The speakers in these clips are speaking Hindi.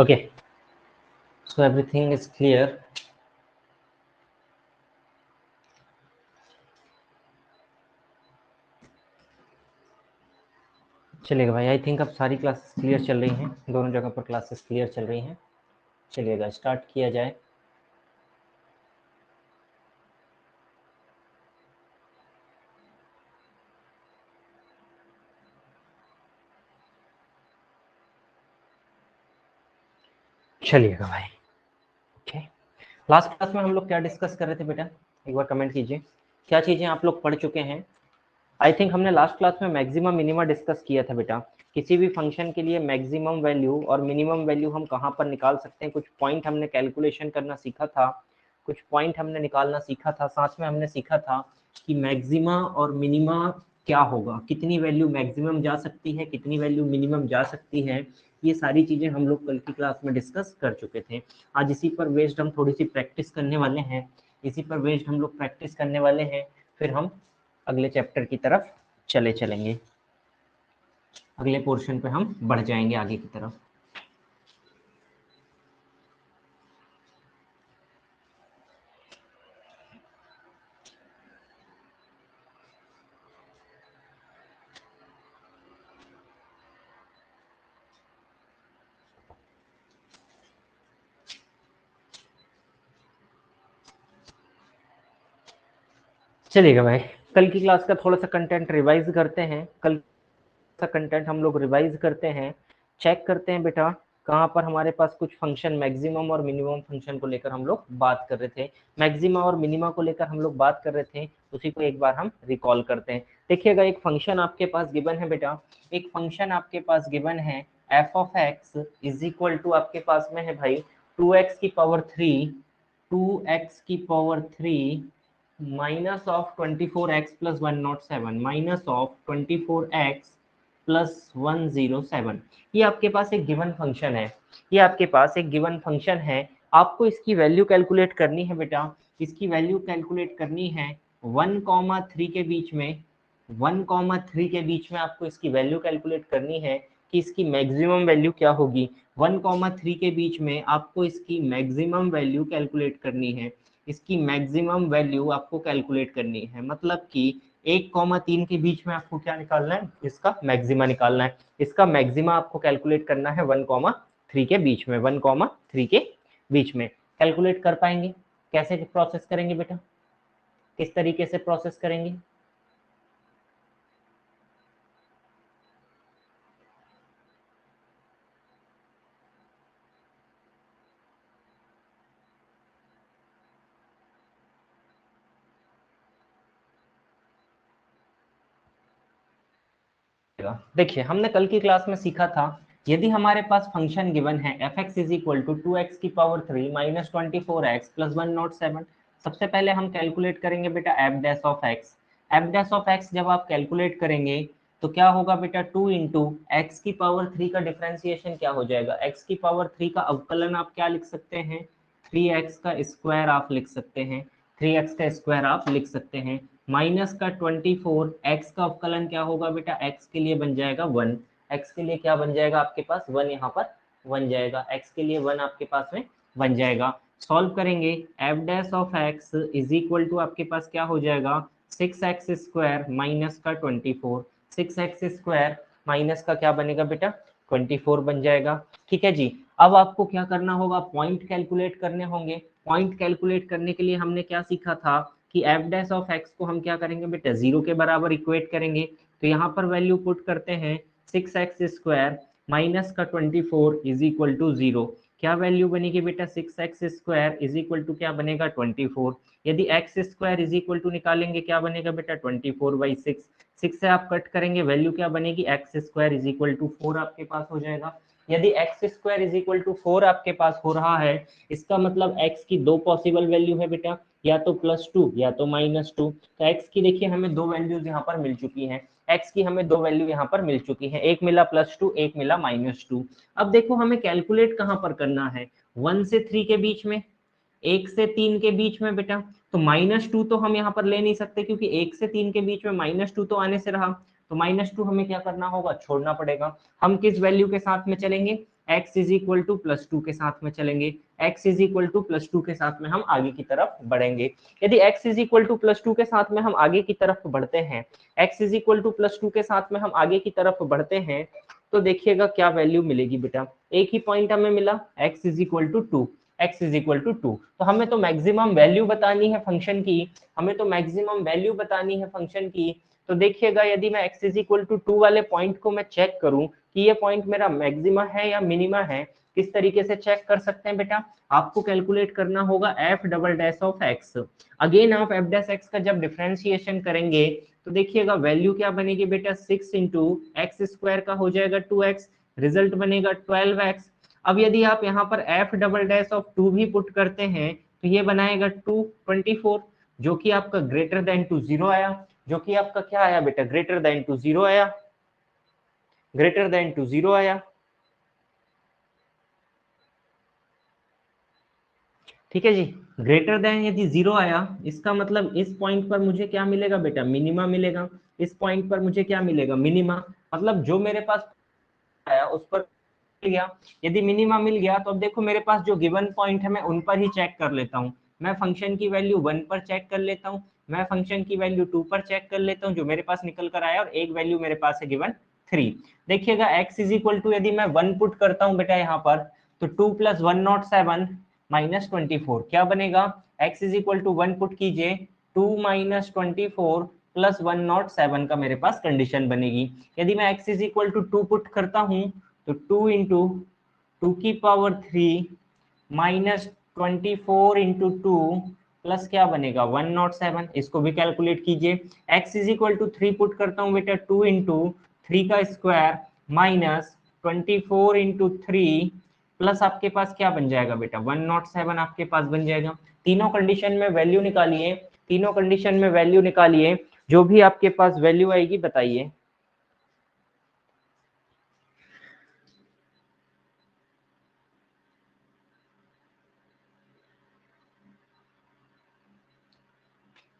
Okay, so everything is clear. चलिएगा भाई, आई थिंक अब सारी क्लासेस क्लियर चल रही हैं, दोनों जगह पर क्लासेस क्लियर चल रही हैं। चलिएगा स्टार्ट किया जाए। चलिएगा भाई। ओके, लास्ट क्लास में हम लोग क्या डिस्कस कर रहे थे बेटा, एक बार कमेंट कीजिए क्या चीज़ें आप लोग पढ़ चुके हैं। आई थिंक हमने लास्ट क्लास में मैक्सिमम मिनिमा डिस्कस किया था बेटा। किसी भी फंक्शन के लिए मैक्सिमम वैल्यू और मिनिमम वैल्यू हम कहाँ पर निकाल सकते हैं, कुछ पॉइंट हमने कैलकुलेशन करना सीखा था, कुछ पॉइंट हमने निकालना सीखा था। साथ में हमने सीखा था कि मैक्सिमा और मिनिमा क्या होगा, कितनी वैल्यू मैक्सिमम जा सकती है, कितनी वैल्यू मिनिमम जा सकती है। ये सारी चीज़ें हम लोग कल की क्लास में डिस्कस कर चुके थे। आज इसी पर बेस्ड हम थोड़ी सी प्रैक्टिस करने वाले हैं, इसी पर बेस्ड हम लोग प्रैक्टिस करने वाले हैं, फिर हम अगले चैप्टर की तरफ चलेंगे, अगले पोर्शन पे हम बढ़ जाएंगे आगे की तरफ। चलिएगा भाई, कल की क्लास का थोड़ा सा कंटेंट रिवाइज करते हैं। कल का कंटेंट हम लोग रिवाइज करते हैं, चेक करते हैं बेटा कहाँ पर हमारे पास कुछ फंक्शन मैक्सिमम और मिनिमम फंक्शन को लेकर हम लोग बात कर रहे थे, मैक्सिमा और मिनिमा को लेकर हम लोग बात कर रहे थे, उसी को एक बार हम रिकॉल करते हैं। देखिएगा, एक फंक्शन आपके पास गिवन है बेटा, एक फंक्शन आपके पास गिवन है F of X is equal to आपके पास में है भाई 2x की पावर 3, 2x की power 3 minus of 24x plus 107, minus of 24x plus 107। ये आपके पास एक गिवन फंक्शन है, ये आपके पास एक गिवन फंक्शन है। आपको इसकी वैल्यू कैलकुलेट करनी है बेटा, इसकी वैल्यू कैलकुलेट करनी है 1,3 के बीच में, 1,3 के बीच में आपको इसकी वैल्यू कैलकुलेट करनी है कि इसकी मैक्सिमम वैल्यू क्या होगी। 1,3 के बीच में आपको इसकी मैक्सिमम वैल्यू कैलकुलेट करनी है, इसकी मैक्सिमम वैल्यू आपको कैलकुलेट करनी है, मतलब कि 1,3 के बीच में आपको क्या निकालना है, इसका मैक्सिमा निकालना है। इसका मैक्सिमा आपको कैलकुलेट करना है 1,3 के बीच में, 1,3 के बीच में। कैलकुलेट कर पाएंगे? कैसे प्रोसेस करेंगे बेटा, किस तरीके से प्रोसेस करेंगे? देखिए, हमने कल की क्लास में सीखा था, यदि हमारे पास फंक्शन गिवन है F X is equal to 2x की पावर 3 माइनस 24x प्लस 107, सबसे पहले हम कैलकुलेट करेंगे बेटा F dash of x. F dash of x जब आप कैलकुलेट करेंगे तो क्या होगा बेटा, 2 इंटू एक्स की पावर 3 का डिफ्रेंसिएशन क्या हो जाएगा, एक्स की पावर 3 का अवकलन आप क्या लिख सकते हैं, 3x का स्क्वायर आप लिख सकते हैं, 3x का स्क्वायर आप लिख सकते हैं, माइनस का 24, एक्स का अवकलन क्या होगा बेटा, एक्स के लिए बन जाएगा 1, एक्स के लिए क्या बन जाएगा आपके पास 1, यहाँ पर बन जाएगा, एक्स के लिए 1 आपके पास में बन जाएगा। सॉल्व करेंगे, F dash of X is equal to आपके पास क्या हो जाएगा, 6x स्क्वायर माइनस का 24, 6x स्क्वायर माइनस का क्या बनेगा बेटा 24 बन जाएगा। ठीक है जी, अब आपको क्या करना होगा, पॉइंट कैलकुलेट करने होंगे। पॉइंट कैलकुलेट करने के लिए हमने क्या सीखा था कि एफ डैश ऑफ एक्स को हम क्या करेंगे बेटा, 0 के बराबर इक्वेट करेंगे। तो यहाँ पर वैल्यू पुट करते हैं 6x स्क्वायर माइनस का 24 इज इक्वल टू 0। क्या वैल्यू बनेगी बेटा, 6x square is equal to क्या बनेगा 24। यदि X square is equal to निकालेंगे क्या बनेगा बेटा 24/6, 6 से आप कट करेंगे वैल्यू क्या बनेगी, X square is equal to 4 आपके पास हो जाएगा। यदि X square is equal to 4 आपके पास हो रहा है, इसका मतलब एक्स की दो पॉसिबल वैल्यू है बेटा, या तो +2 या तो -2। तो एक्स की देखिए हमें दो वैल्यूज यहाँ पर मिल चुकी हैं, एक्स की हमें दो वैल्यू यहाँ पर मिल चुकी है, एक मिला +2, एक मिला -2। अब देखो हमें कैलकुलेट कहाँ पर करना है, 1 से 3 के बीच में, 1 से 3 के बीच में बेटा। तो -2 तो हम यहाँ पर ले नहीं सकते क्योंकि 1 से 3 के बीच में -2 तो आने से रहा, तो -2 हमें क्या करना होगा, छोड़ना पड़ेगा। हम किस वैल्यू के साथ में चलेंगे, x इज इक्वल टू +2 के साथ में चलेंगे, x इज इक्वल टू +2 के साथ में हम आगे की तरफ बढ़ेंगे। यदि x इज इक्वल टू +2 के साथ में हम आगे की तरफ बढ़ते हैं, x इज इक्वल टू +2 के साथ में हम आगे की तरफ बढ़ते हैं, तो देखिएगा क्या वैल्यू मिलेगी बेटा। एक ही पॉइंट हमें मिला, x is equal to 2, x is equal to 2। तो हमें तो मैक्सिमम वैल्यू बतानी है फंक्शन की, हमें तो मैक्सिमम वैल्यू बतानी है फंक्शन की। तो देखिएगा यदि मैं x इज इक्वल टू 2 वाले पॉइंट को मैं चेक करूं कि ये पॉइंट मेरा मैक्सिमा है या मिनिमा है, किस तरीके से चेक कर सकते हैं बेटा, आपको कैलकुलेट करना होगा f double dash of x। Again आप f डैश x का जब डिफरेंशिएशन करेंगे तो देखिएगा वैल्यू क्या बनेगी बेटा, 6 इंटू एक्स स्क्वायर का हो जाएगा 2x, रिजल्ट बनेगा 12x। अब यदि आप यहाँ पर f डबल डैश ऑफ 2 भी पुट करते हैं तो ये बनाएगा 224, जो कि आपका ग्रेटर देन टू 0 आया, जो कि आपका क्या आया बेटा, ग्रेटर देन टू 0 आया, ग्रेटर देन टू 0 आया। ठीक है जी, ग्रेटर देन यदि 0 आया, इसका मतलब इस पॉइंट पर मुझे क्या मिलेगा बेटा, मिनिमा मिलेगा। इस पॉइंट पर मुझे क्या मिलेगा, मिनिमा। मतलब जो मेरे पास आया उस पर मिल गया। यदि मिनिमा मिल गया तो अब देखो मेरे पास जो गिवन पॉइंट है मैं उन पर ही चेक कर लेता हूँ। मैं फंक्शन की वैल्यू 1 पर चेक कर लेता हूँ, मैं फंक्शन की वैल्यू 2 पर चेक कर लेता हूँ, जो मेरे पास निकल कर आया, और एक वैल्यू मेरे पास है गिवन 3। देखिएगा x इज इक्वल टू यदि मैं 1 पुट करता हूँ बेटा यहाँ पर, तो 2 + 107 - 24 क्या बनेगा, x is equal to 1 put कीजिए, 2 - 24 + 107 का मेरे पास कंडीशन बनेगी। यदि मैं x is equal to 2 put करता हूँ तो 2 इंटू 2⁻³ -24 इंटू 2 प्लस क्या बनेगा 107, इसको भी कैलकुलेट कीजिए। x is equal to 3 put करता हूँ बेटा, 2 इंटू 3 का स्क्वायर -24 इंटू 3 प्लस आपके पास क्या बन जाएगा बेटा 107 आपके पास बन जाएगा। तीनों कंडीशन में वैल्यू निकालिए, तीनों कंडीशन में वैल्यू निकालिए, जो भी आपके पास वैल्यू आएगी बताइए।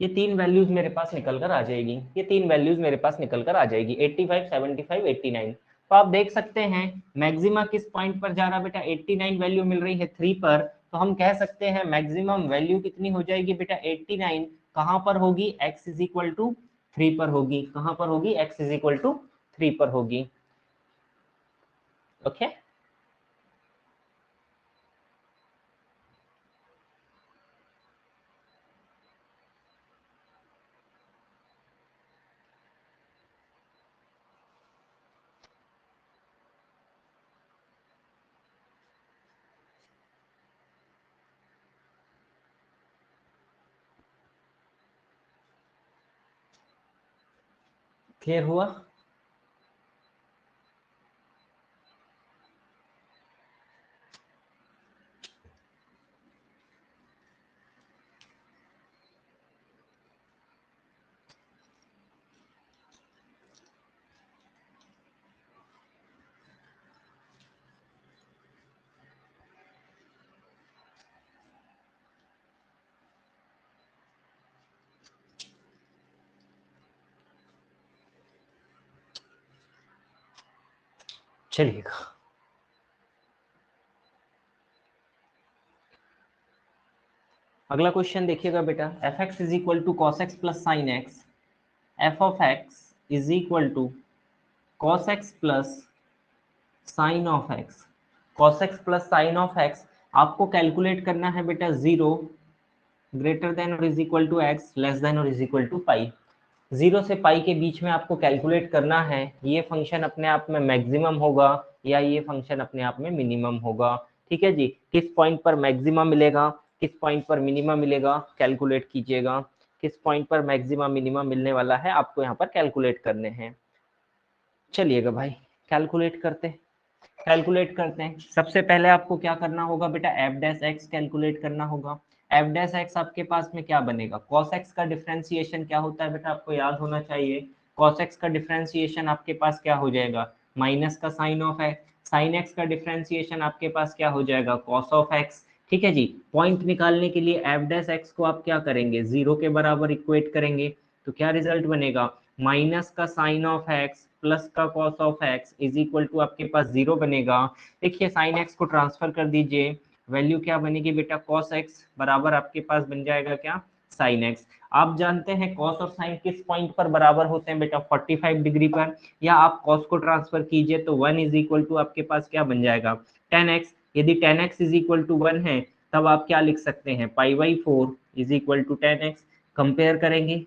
ये तीन वैल्यूज मेरे पास निकल कर आ जाएगी, ये तीन वैल्यूज मेरे पास निकल कर आ जाएगी 85, 75, 89। तो आप देख सकते हैं मैक्सिमा किस पॉइंट पर जा रहा है बेटा, 89 वैल्यू मिल रही है 3 पर, तो हम कह सकते हैं मैक्सिमम वैल्यू कितनी हो जाएगी बेटा 89। कहां पर होगी, x इज इक्वल टू 3 पर होगी, कहां पर होगी, x इज इक्वल टू 3 पर होगी। ओके क्लियर हुआ। चलिएगा अगला क्वेश्चन देखिएगा बेटा, f(x) is equal to cos x plus sine X, f of x is equal to cos x plus sine of x, cos x plus sine of x आपको कैलकुलेट करना है बेटा 0 ग्रेटर देन और is equal to x less than और इज इक्वल टू पाई। 0 से पाई के बीच में आपको कैलकुलेट करना है ये फंक्शन अपने आप में मैक्सिमम होगा या ये फंक्शन अपने आप में मिनिमम होगा। ठीक है जी, किस पॉइंट पर मैक्सिमम मिलेगा, किस पॉइंट पर मिनिमम मिलेगा, कैलकुलेट कीजिएगा। किस पॉइंट पर मैक्सिमम मिनिमम मिलने वाला है आपको यहाँ पर कैलकुलेट करने हैं। चलिएगा भाई कैलकुलेट करते हैं। सबसे पहले आपको क्या करना होगा बेटा, एफ डैश एक्स कैलकुलेट करना होगा। एफ डैश एक्स आपके पास में क्या बनेगा, कॉस एक्स का डिफरेंशिएशन क्या होता है बेटा, आपको याद होना चाहिए। कॉस एक्स का डिफरेंशिएशन आपके पास क्या हो जाएगा, माइनस का sine of X. Sine X का डिफरेंशिएशन आपके पास क्या हो जाएगा, कॉस ऑफ एक्स। ठीक है जी, पॉइंट निकालने के लिए एफ डैश एक्स को आप क्या करेंगे, 0 के बराबर इक्वेट करेंगे, तो क्या रिजल्ट बनेगा, माइनस का साइन ऑफ एक्स प्लस का cos of X is equal to आपके पास 0 बनेगा। देखिए साइन एक्स को ट्रांसफर कर दीजिए, वैल्यू क्या बनेगी बेटा, कॉस एक्स बराबर आपके पास बन जाएगा क्या, साइन एक्स। आप जानते हैं कॉस और साइन किस पॉइंट पर बराबर होते हैं बेटा, 45 डिग्री पर। या आप कॉस को ट्रांसफर कीजिए तो 1 इज इक्वल टू आपके पास क्या बन जाएगा, 10x। यदि 10x इज इक्वल टू 1 है तब आप क्या लिख सकते हैं, पाई/4 is equal to 10x। Compare करेंगे,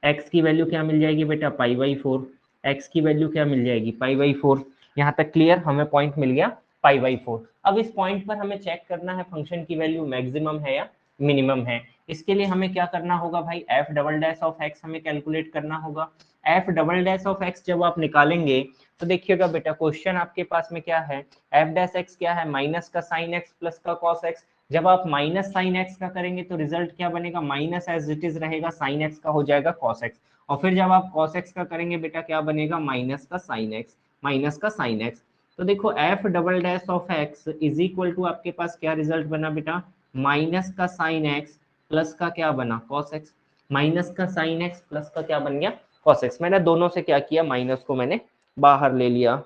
x की वैल्यू क्या मिल जाएगी बेटा, पाई/4। x की वैल्यू क्या मिल जाएगी, पाई/4। यहाँ तक क्लियर, हमें पॉइंट मिल गया पाई/4। अब इस पॉइंट पर हमें चेक करना है फंक्शन की वैल्यू मैक्सिमम है या मिनिमम है। इसके लिए हमें क्या करना होगा भाई, F double dash of x हमें कैलकुलेट करना होगा। F double dash of x जब आप निकालेंगे तो देखिएगा बेटा, क्वेश्चन आपके पास में क्या है, एफ डैश एक्स क्या है, माइनस का साइन एक्स प्लस का कॉस एक्स। जब आप माइनस साइन एक्स का करेंगे तो रिजल्ट क्या बनेगा, माइनस एज इट इज रहेगा, साइन एक्स का हो जाएगा कॉस एक्स। और फिर जब आप cos x का करेंगे बेटा क्या बनेगा, माइनस का साइन एक्स, माइनस का साइन एक्स। तो देखो F double dash of X is equal to आपके पास क्या रिजल्ट बना बेटा, माइनस का साइन एक्स प्लस का क्या बना, cos x। माइनस का साइन एक्स प्लस का क्या बन गया, cos x। मैंने दोनों से क्या किया, माइनस को मैंने बाहर ले लिया,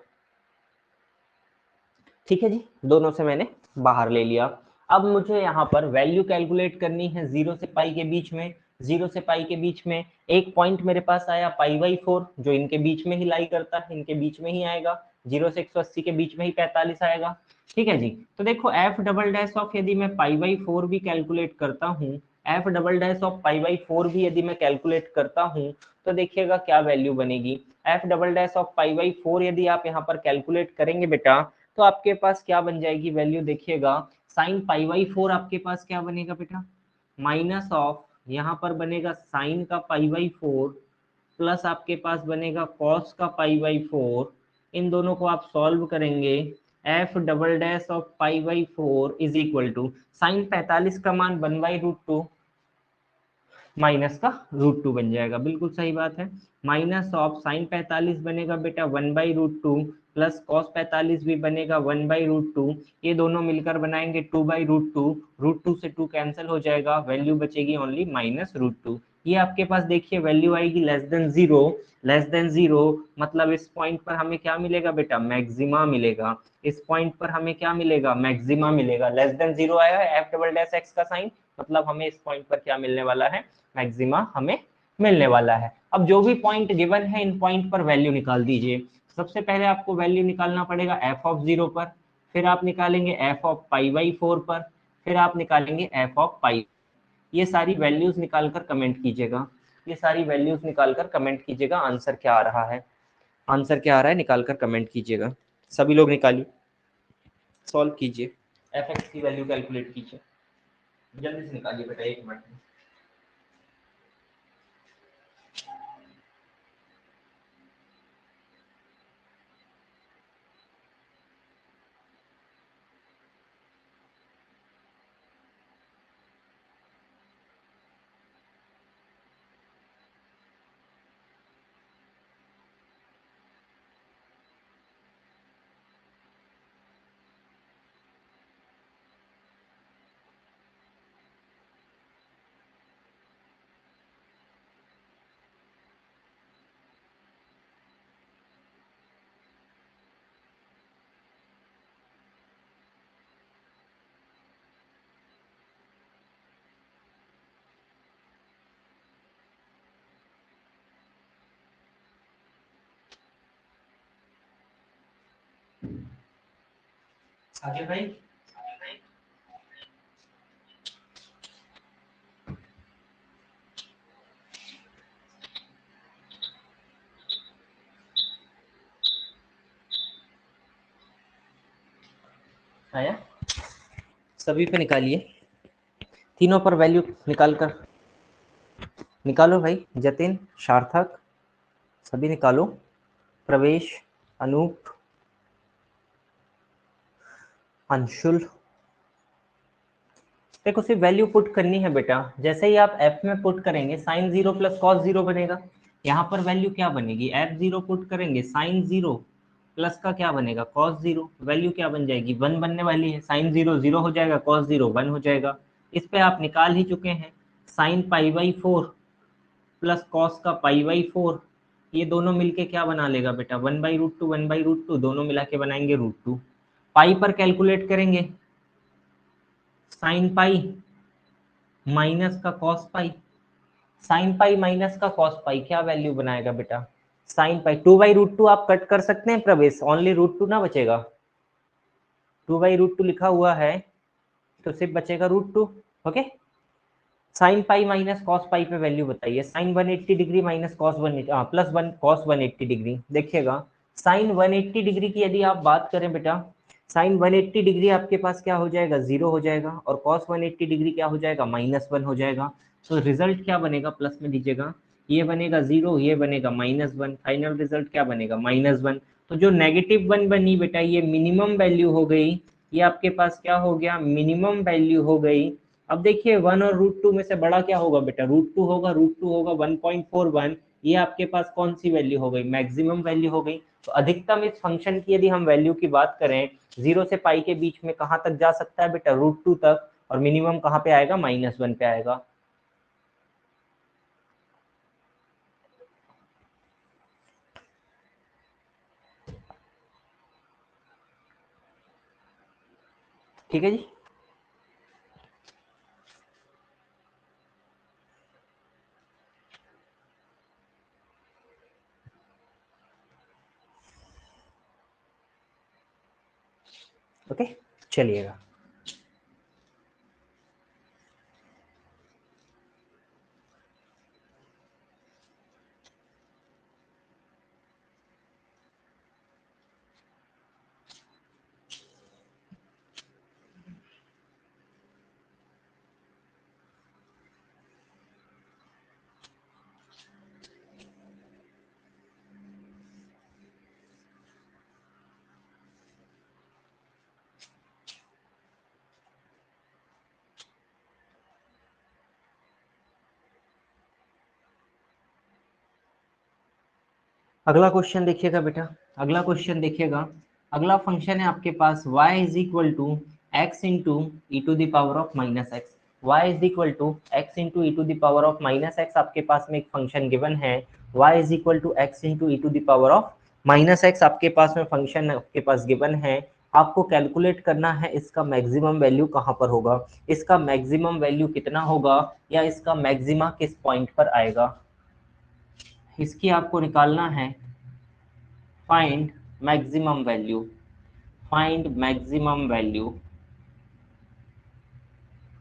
ठीक है जी, दोनों से मैंने बाहर ले लिया। अब मुझे यहाँ पर वैल्यू कैलकुलेट करनी है 0 से पाई के बीच में। 0 से पाई के बीच में एक पॉइंट मेरे पास आया पाई/4, जो इनके बीच में ही लाई करता है, इनके बीच में ही आएगा। 0 से 180 के बीच में ही 45 आएगा, ठीक है जी। तो देखो एफ डबल डैश ऑफ, यदि मैं पाई/4 भी कैलकुलेट करता हूँ, एफ डबल डैश ऑफ पाई/4 भी यदि मैं कैलकुलेट करता हूँ तो देखिएगा क्या वैल्यू बनेगी। एफ डबल डैश ऑफ पाई/4 यदि आप यहाँ पर कैलकुलेट करेंगे बेटा तो आपके पास क्या बन जाएगी वैल्यू, देखिएगा साइन पाई/4 आपके पास क्या बनेगा बेटा, माइनस ऑफ, यहाँ पर बनेगा साइन का पाई/4 प्लस आपके पास बनेगा कॉस का पाई/4। इन दोनों को आप सॉल्व करेंगे, एफ डबल डैश ऑफ पाई/4 इज इक्वल टू साइन 45 का मान 1/√2 माइनस का √2 बन जाएगा, बिल्कुल सही बात है। माइनस ऑफ साइन 45 बनेगा बेटा 1/√2 प्लस कॉस 45 भी बनेगा 1/√2। ये दोनों मिलकर बनाएंगे 2/√2। √2 से 2 कैंसिल हो जाएगा, वैल्यू बचेगी ओनली -√2। ये आपके पास देखिए वैल्यू आएगी less than zero. Less than zero मतलब इस पॉइंट पर हमें क्या मिलेगा बेटा, मैक्सिमा मिलेगा। इस पॉइंट पर हमें क्या मिलेगा, मैक्सिमा मिलेगा। लेस देन जीरो आया है एफ डबल डैश एक्स का साइन, मतलब हमें इस पॉइंट पर क्या मिलने वाला है, मैक्सिमा हमें मिलने वाला है। अब जो भी पॉइंट गिवन है इन पॉइंट पर वैल्यू निकाल दीजिए। सबसे पहले आपको वैल्यू निकालना पड़ेगा एफ ऑफ 0 पर, फिर आप निकालेंगे एफ ऑफ पाई/4 पर, फिर आप निकालेंगे एफ ऑफ पाई। ये सारी वैल्यूज निकालकर कमेंट कीजिएगा, ये सारी वैल्यूज निकालकर कमेंट कीजिएगा, आंसर क्या आ रहा है, आंसर क्या आ रहा है निकालकर कमेंट कीजिएगा। सभी लोग निकालिए, सॉल्व कीजिए, एफ एक्स की वैल्यू कैलकुलेट कीजिए, जल्दी से निकालिए बेटा, 1 मिनट में। आगे भाई, आया, सभी पे निकालिए, तीनों पर वैल्यू निकाल कर निकालो भाई, जतिन, सार्थक, सभी निकालो, प्रवेश, अनूप, अंशुल। देखो सिर्फ वैल्यू पुट करनी है बेटा, जैसे ही आप एफ में पुट करेंगे साइन 0 प्लस कॉस 0 बनेगा। यहाँ पर वैल्यू क्या बनेगी, f0 पुट करेंगे साइन 0 प्लस का क्या बनेगा, कॉस 0। वैल्यू क्या बन जाएगी, 1 बनने वाली है। साइन 0 0 हो जाएगा, कॉस 0 1 हो जाएगा। इस पे आप निकाल ही चुके हैं, साइन पाई/4 प्लस कॉस का पाई/4 ये दोनों मिलके क्या बना लेगा बेटा, 1/√2 1/√2, दोनों मिला के बनाएंगे √2। पाई पर कैलकुलेट करेंगे, साइन पाई माइनस का cos pi, sign pi minus का कॉस पाई क्या वैल्यू बनाएगा बेटा, साइन पाई। 2/√2 आप कट कर सकते हैं प्रवेश, ओनली √2 ना बचेगा, 2/√2 लिखा हुआ है तो सिर्फ बचेगा √2। Okay, sine pi minus cos pi पे वैल्यू बताइए, sine 180 degree minus cos 180 plus 1 cos 180 degree. देखिएगा साइन 180 डिग्री की यदि आप बात करें बेटा, साइन 180 डिग्री आपके पास क्या हो जाएगा, 0 हो जाएगा, और कॉस 180 डिग्री क्या हो जाएगा, -1 हो जाएगा। तो रिजल्ट क्या बनेगा, प्लस में दीजिएगा, ये बनेगा 0, ये बनेगा -1, फाइनल रिजल्ट क्या बनेगा, -1। तो जो -1 बनी बेटा ये मिनिमम वैल्यू हो गई, ये आपके पास क्या हो गया, मिनिमम वैल्यू हो गई। अब देखिए 1 और √2 में से बड़ा क्या होगा बेटा, √2 होगा, √2 होगा 1.41, ये आपके पास कौन सी वैल्यू हो गई, मैक्सिमम वैल्यू हो गई। तो अधिकतम इस फंक्शन की यदि हम वैल्यू की बात करें, 0 से पाई के बीच में कहाँ तक जा सकता है बेटा, √2 तक, और मिनिमम कहाँ पे आएगा, -1 पे आएगा। ठीक है जी। ओके, चलिएगा। अगला क्वेश्चन देखिएगा बेटा, अगला क्वेश्चन देखिएगा, अगला फंक्शन है आपके पास y is equal to x into e to the power of minus x, y is equal to x into e to the power of minus x. आपके पास में एक फंक्शन गिवन है y is equal to x into e to the power of minus x, आपके पास में फंक्शन आपके पास गिवन है। आपको कैलकुलेट करना है इसका मैक्सिमम वैल्यू कहाँ पर होगा, इसका मैक्सिमम वैल्यू कितना होगा, या इसका मैक्सिमा किस पॉइंट पर आएगा, इसकी आपको निकालना है। Find maximum value, find maximum value,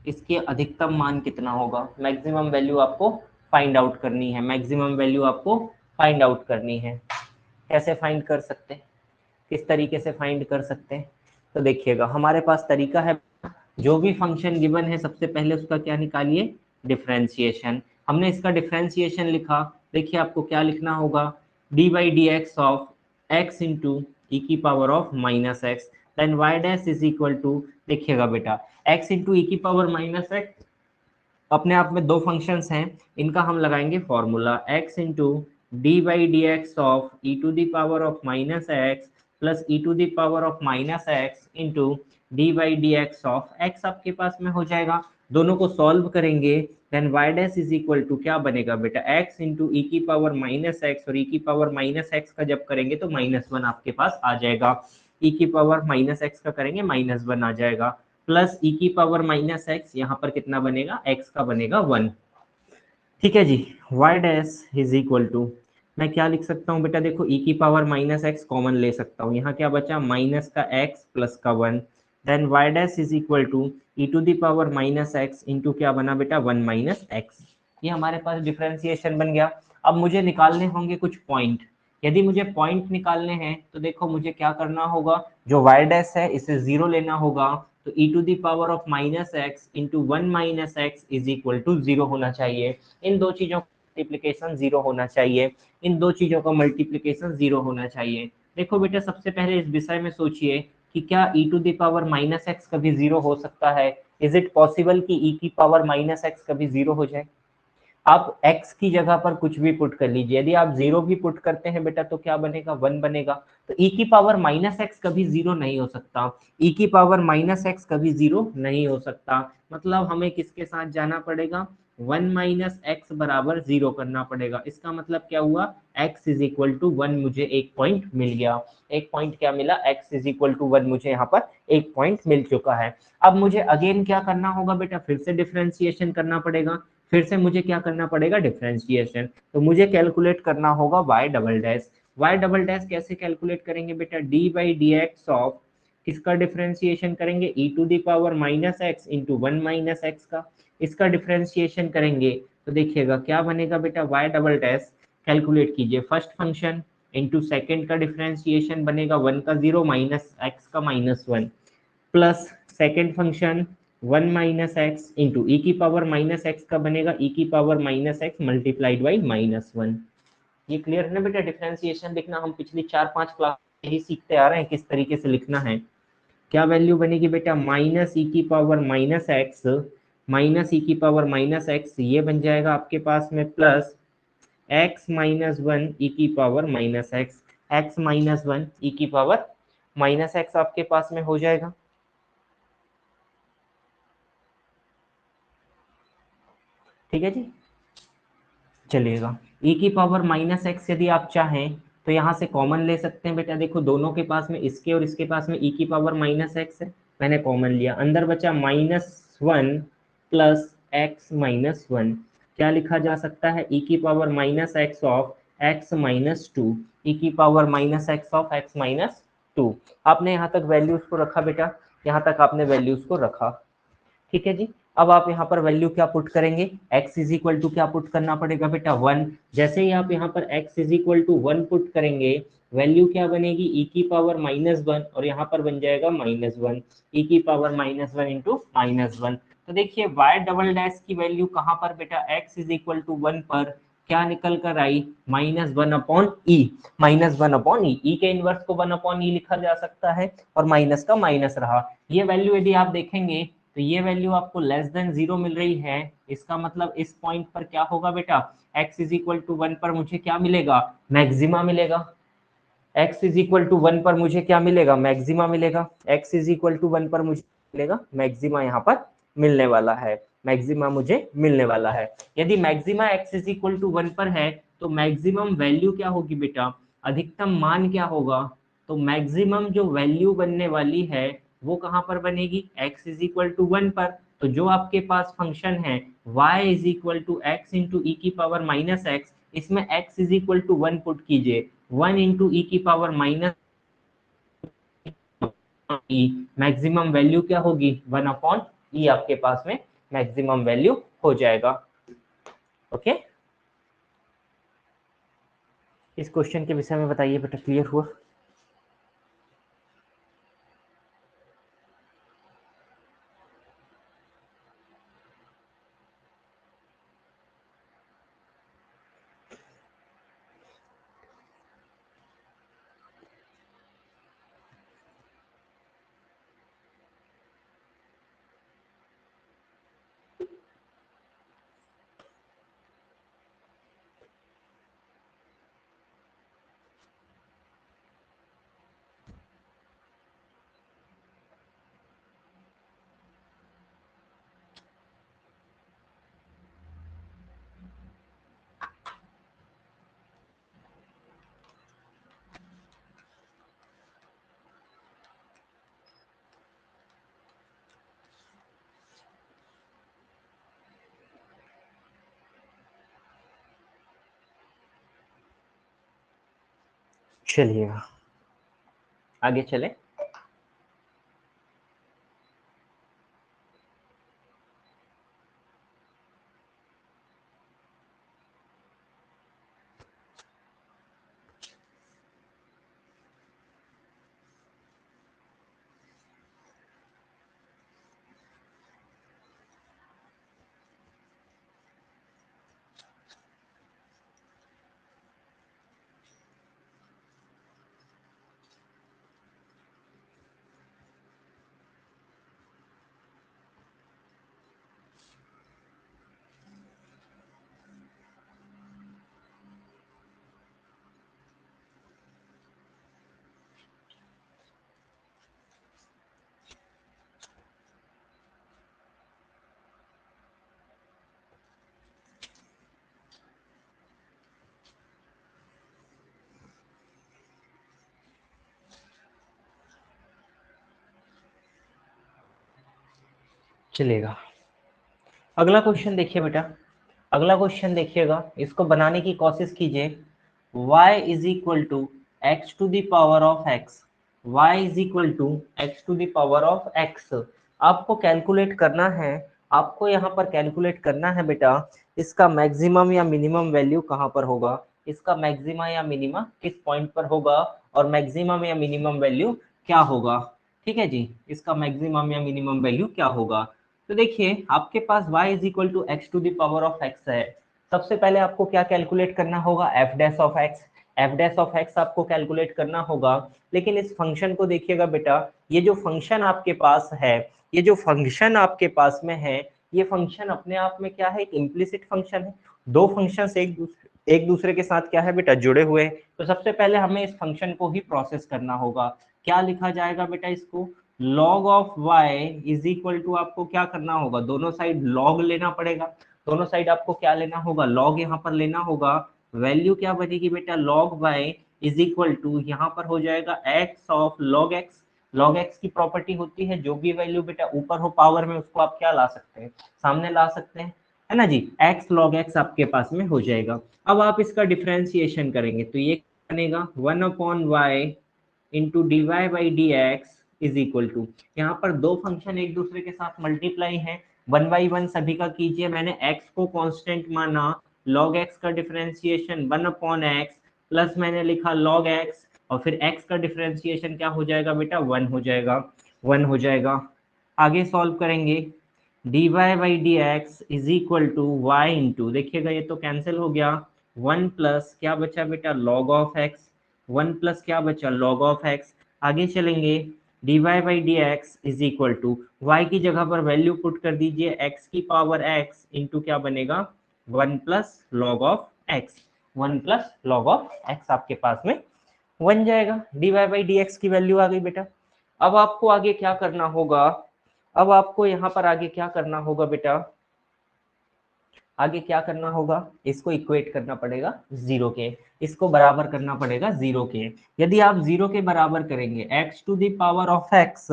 इसके अधिकतम मान कितना होगा, मैक्सिमम वैल्यू आपको फाइंड आउट करनी है, मैक्सिमम वैल्यू आपको फाइंड आउट करनी है। कैसे फाइंड कर सकते हैं, किस तरीके से फाइंड कर सकते हैं, तो देखिएगा हमारे पास तरीका है, जो भी फंक्शन गिवन है सबसे पहले उसका क्या निकालिए, डिफरेंशिएशन। हमने इसका डिफरेंशिएशन लिखा, देखिए आपको क्या लिखना होगा, d/dx ऑफ x इंटू ई की power of minus x, then y dash is equal to, देखिएगा बेटा x इंटू ई की पावर माइनस एक्स अपने आप में दो फंक्शंस हैं, इनका हम लगाएंगे formula, x into d/dx of e to the power of minus x plus e to the power of minus x into d/dx of x आपके पास में हो जाएगा। दोनों को सॉल्व करेंगे, then y dash is equal to क्या बनेगा बेटा, x इंटू ई की पावर माइनस एक्स, और ई की पावर माइनस एक्स का जब करेंगे तो -1 आपके पास आ जाएगा, ई की पावर माइनस एक्स का करेंगे -1 आ जाएगा, प्लस ई की पावर माइनस एक्स, यहाँ पर कितना बनेगा, x का बनेगा 1। ठीक है जी, y dash is equal to, मैं क्या लिख सकता हूँ बेटा, देखो ई की पावर माइनस एक्स कॉमन ले सकता हूँ, यहाँ क्या बचा, माइनस का x प्लस का 1, then y dash is equal to e to the power minus x into क्या बना बेटा, 1 माइनस एक्स। ये हमारे पास डिफरेंशिएशन बन गया। अब मुझे निकालने होंगे कुछ पॉइंट, यदि मुझे पॉइंट निकालने हैं तो देखो मुझे क्या करना होगा, जो y डैश है इसे 0 लेना होगा, तो e to the power of minus x into 1 minus x is equal to 0 होना चाहिए। इन दो चीजों का मल्टीप्लीकेशन 0 होना चाहिए, इन दो चीजों का मल्टीप्लीकेशन 0 होना चाहिए। देखो बेटा सबसे पहले इस विषय में सोचिए कि क्या e to the power minus x कभी 0 हो सकता है, इज इट पॉसिबल कि e की पावर माइनस एक्स कभी 0 हो जाए, आप x की जगह पर कुछ भी पुट कर लीजिए। यदि आप 0 भी पुट करते हैं बेटा तो क्या बनेगा, 1 बनेगा। तो e की पावर माइनस एक्स कभी 0 नहीं हो सकता, e की पावर माइनस एक्स कभी 0 नहीं हो सकता। मतलब हमें किसके साथ जाना पड़ेगा, 1 माइनस एक्स बराबर 0 करना पड़ेगा। इसका मतलब क्या हुआ, x इज इक्वल टू 1, मुझे एक पॉइंट मिल गया। एक पॉइंट क्या मिला, x इज इक्वल टू 1, मुझे यहाँ पर एक पॉइंट मिल चुका है। अब मुझे अगेन क्या करना होगा बेटा, फिर से डिफरेंशिएशन करना पड़ेगा। फिर से मुझे क्या करना पड़ेगा, डिफरेंशिएशन। तो मुझे कैलकुलेट करना होगा y double dash. y double dash कैसे कैलकुलेट करेंगे बेटा, d by d x of किसका डिफरेंशिएशन करेंगे, e to the power minus x into 1 minus x का। इसका डिफरेंशिएशन करेंगे तो देखिएगा क्या बनेगा बेटा, y डबल डैश कैलकुलेट कीजिए, फर्स्ट फंक्शन इंटू सेकेंड का डिफरेंशिएशन बनेगा 1 का 0 माइनस एक्स का minus 1 plus second function 1 minus x into ई की पावर माइनस एक्स का बनेगा ई की power minus X multiplied by minus 1। ये क्लियर है ना बेटा, डिफरेंशिएशन लिखना हम पिछली 4-5 क्लास यही सीखते आ रहे हैं किस तरीके से लिखना है। क्या वैल्यू बनेगी बेटा, माइनस ई की पावर माइनस ई की पावर माइनस एक्स, ये बन जाएगा आपके पास में प्लस एक्स माइनस 1 ई की power minus x, x minus 1 ई की पावर माइनस एक्स आपके पास में हो जाएगा। ठीक है जी, चलिएगा। e की पावर माइनस एक्स यदि आप चाहें तो यहाँ से कॉमन ले सकते हैं बेटा। देखो दोनों के पास में, इसके और इसके पास में e की पावर माइनस एक्स है, मैंने कॉमन लिया, अंदर बचा -1 प्लस एक्स माइनस 1। क्या लिखा जा सकता है, e की power minus x of x minus 2, ई की power minus x of x minus 2। आपने यहाँ तक वैल्यूज को रखा बेटा, यहाँ तक आपने वैल्यूज को रखा। ठीक है जी। अब आप यहाँ पर वैल्यू क्या पुट करेंगे, x इज इक्वल टू क्या पुट करना पड़ेगा बेटा, 1। जैसे ही आप यहाँ पर x is equal to 1 put करेंगे, वैल्यू क्या बनेगी, e की पावर -1 और यहाँ पर बन जाएगा -1, e की पावर -1 इंटू -1। तो देखिए y डबल डैश की वैल्यू कहाँ पर बेटा, x इज इक्वल टू 1 पर क्या निकल कर आई, -1 अपॉन ई, -1 अपॉन ई के इनवर्स को 1 अपॉन ई लिखा जा सकता है और माइनस का माइनस रहा। ये वैल्यू यदि आप देखेंगे तो ये वैल्यू आपको लेस देन 0 मिल रही है। इसका मतलब इस पॉइंट पर क्या होगा बेटा, x इज इक्वल टू 1 पर मुझे क्या मिलेगा, मैक्सिमा मिलेगा। x इज इक्वल टू 1 पर मुझे क्या मिलेगा, मैक्सिमा मिलेगा। x इज इक्वल टू 1 पर मुझे मिलेगा मैक्सिमा, यहाँ पर मिलने वाला है, मैक्सिमा मुझे मिलने वाला है। यदि maxima x is equal to 1 पर है तो मैक्सिमम वैल्यू क्या होगी बेटा, अधिकतम मान क्या होगा। तो मैक्सिमम जो वैल्यू बनने वाली है वो कहाँ पर बनेगी, x इज इक्वल टू 1 पर। तो जो आपके पास फंक्शन है y is equal to x into ई की पावर माइनस एक्स, इसमें x is equal to 1 put कीजिए, 1 इंटू ई की power minus E, maximum value क्या होगी, 1 अपॉन ई आपके पास में मैक्सिमम वैल्यू हो जाएगा। ओके, इस क्वेश्चन के विषय में बताइए बेटा, क्लियर हुआ। चलिएगा आगे चले। चलेगा। अगला क्वेश्चन देखिए बेटा, अगला क्वेश्चन देखिएगा, इसको बनाने की कोशिश कीजिए। y is equal to x to the power of x, y is equal to x to the power of x। आपको कैलकुलेट करना है, आपको यहाँ पर कैलकुलेट करना है बेटा, इसका मैक्सिमम या मिनिमम वैल्यू कहाँ पर होगा, इसका मैक्सिमा या मिनिमा किस पॉइंट पर होगा, और मैक्सिमम या मिनिमम वैल्यू क्या होगा। ठीक है जी, इसका मैक्सिमम या मिनिमम वैल्यू क्या होगा। तो देखिए आपके पास y is equal to x to the power of x है। सबसे पहले आपको क्या कैलकुलेट करना होगा, f dash of x, f dash of x आपको कैलकुलेट करना होगा। लेकिन इस फंक्शन को देखिएगा बेटा, ये जो फंक्शन आपके पास है, ये जो फंक्शन आपके पास में है, ये फंक्शन अपने आप में क्या है, एक इम्प्लिसिट फंक्शन है। दो फंक्शन एक दूसरे के साथ क्या है बेटा, जुड़े हुए हैं। तो सबसे पहले हमें इस फंक्शन को ही प्रोसेस करना होगा। क्या लिखा जाएगा बेटा इसको, log of y is equal to, आपको क्या करना होगा, दोनों साइड log लेना पड़ेगा। दोनों साइड आपको क्या लेना होगा, log यहाँ पर लेना होगा। वैल्यू क्या बनेगी बेटा, log y is equal to, यहाँ पर हो जाएगा x of log x। log x की प्रॉपर्टी होती है जो भी वैल्यू बेटा ऊपर हो पावर में, उसको आप क्या ला सकते हैं, सामने ला सकते हैं, है ना जी। x log x आपके पास में हो जाएगा। अब आप इसका डिफरेंशिएशन करेंगे तो ये बनेगा 1/y into d y by d x is equal to, यहाँ पर दो फंक्शन एक दूसरे के साथ मल्टीप्लाई है, 1/1 सभी का कीजिए। मैंने x को कांस्टेंट माना, log x का डिफरेंशिएशन 1/x, प्लस मैंने लिखा log x, और फिर x का डिफरेंशिएशन क्या हो जाएगा बेटा, 1 हो जाएगा, 1 हो जाएगा। आगे सॉल्व करेंगे, d y by d x is equal to y into, देखिएगा ये तो कैंसिल हो गया, 1 प्लस क्या बचा बेटा, log ऑफ x, 1 प्लस क्या बचा, log ऑफ x। आगे चलेंगे, d y by d x is equal to, y की जगह पर वैल्यू पुट कर दीजिए, x की पावर x इंटू क्या बनेगा, 1 plus log of x, 1 plus log of x आपके पास में बन जाएगा। D y by d x की वैल्यू आ गई बेटा। अब आपको आगे क्या करना होगा, अब आपको यहाँ पर आगे क्या करना होगा बेटा, आगे क्या करना होगा, इसको इक्वेट करना पड़ेगा जीरो के, इसको बराबर करना पड़ेगा जीरो के। यदि आप जीरो के बराबर करेंगे, x to the power of x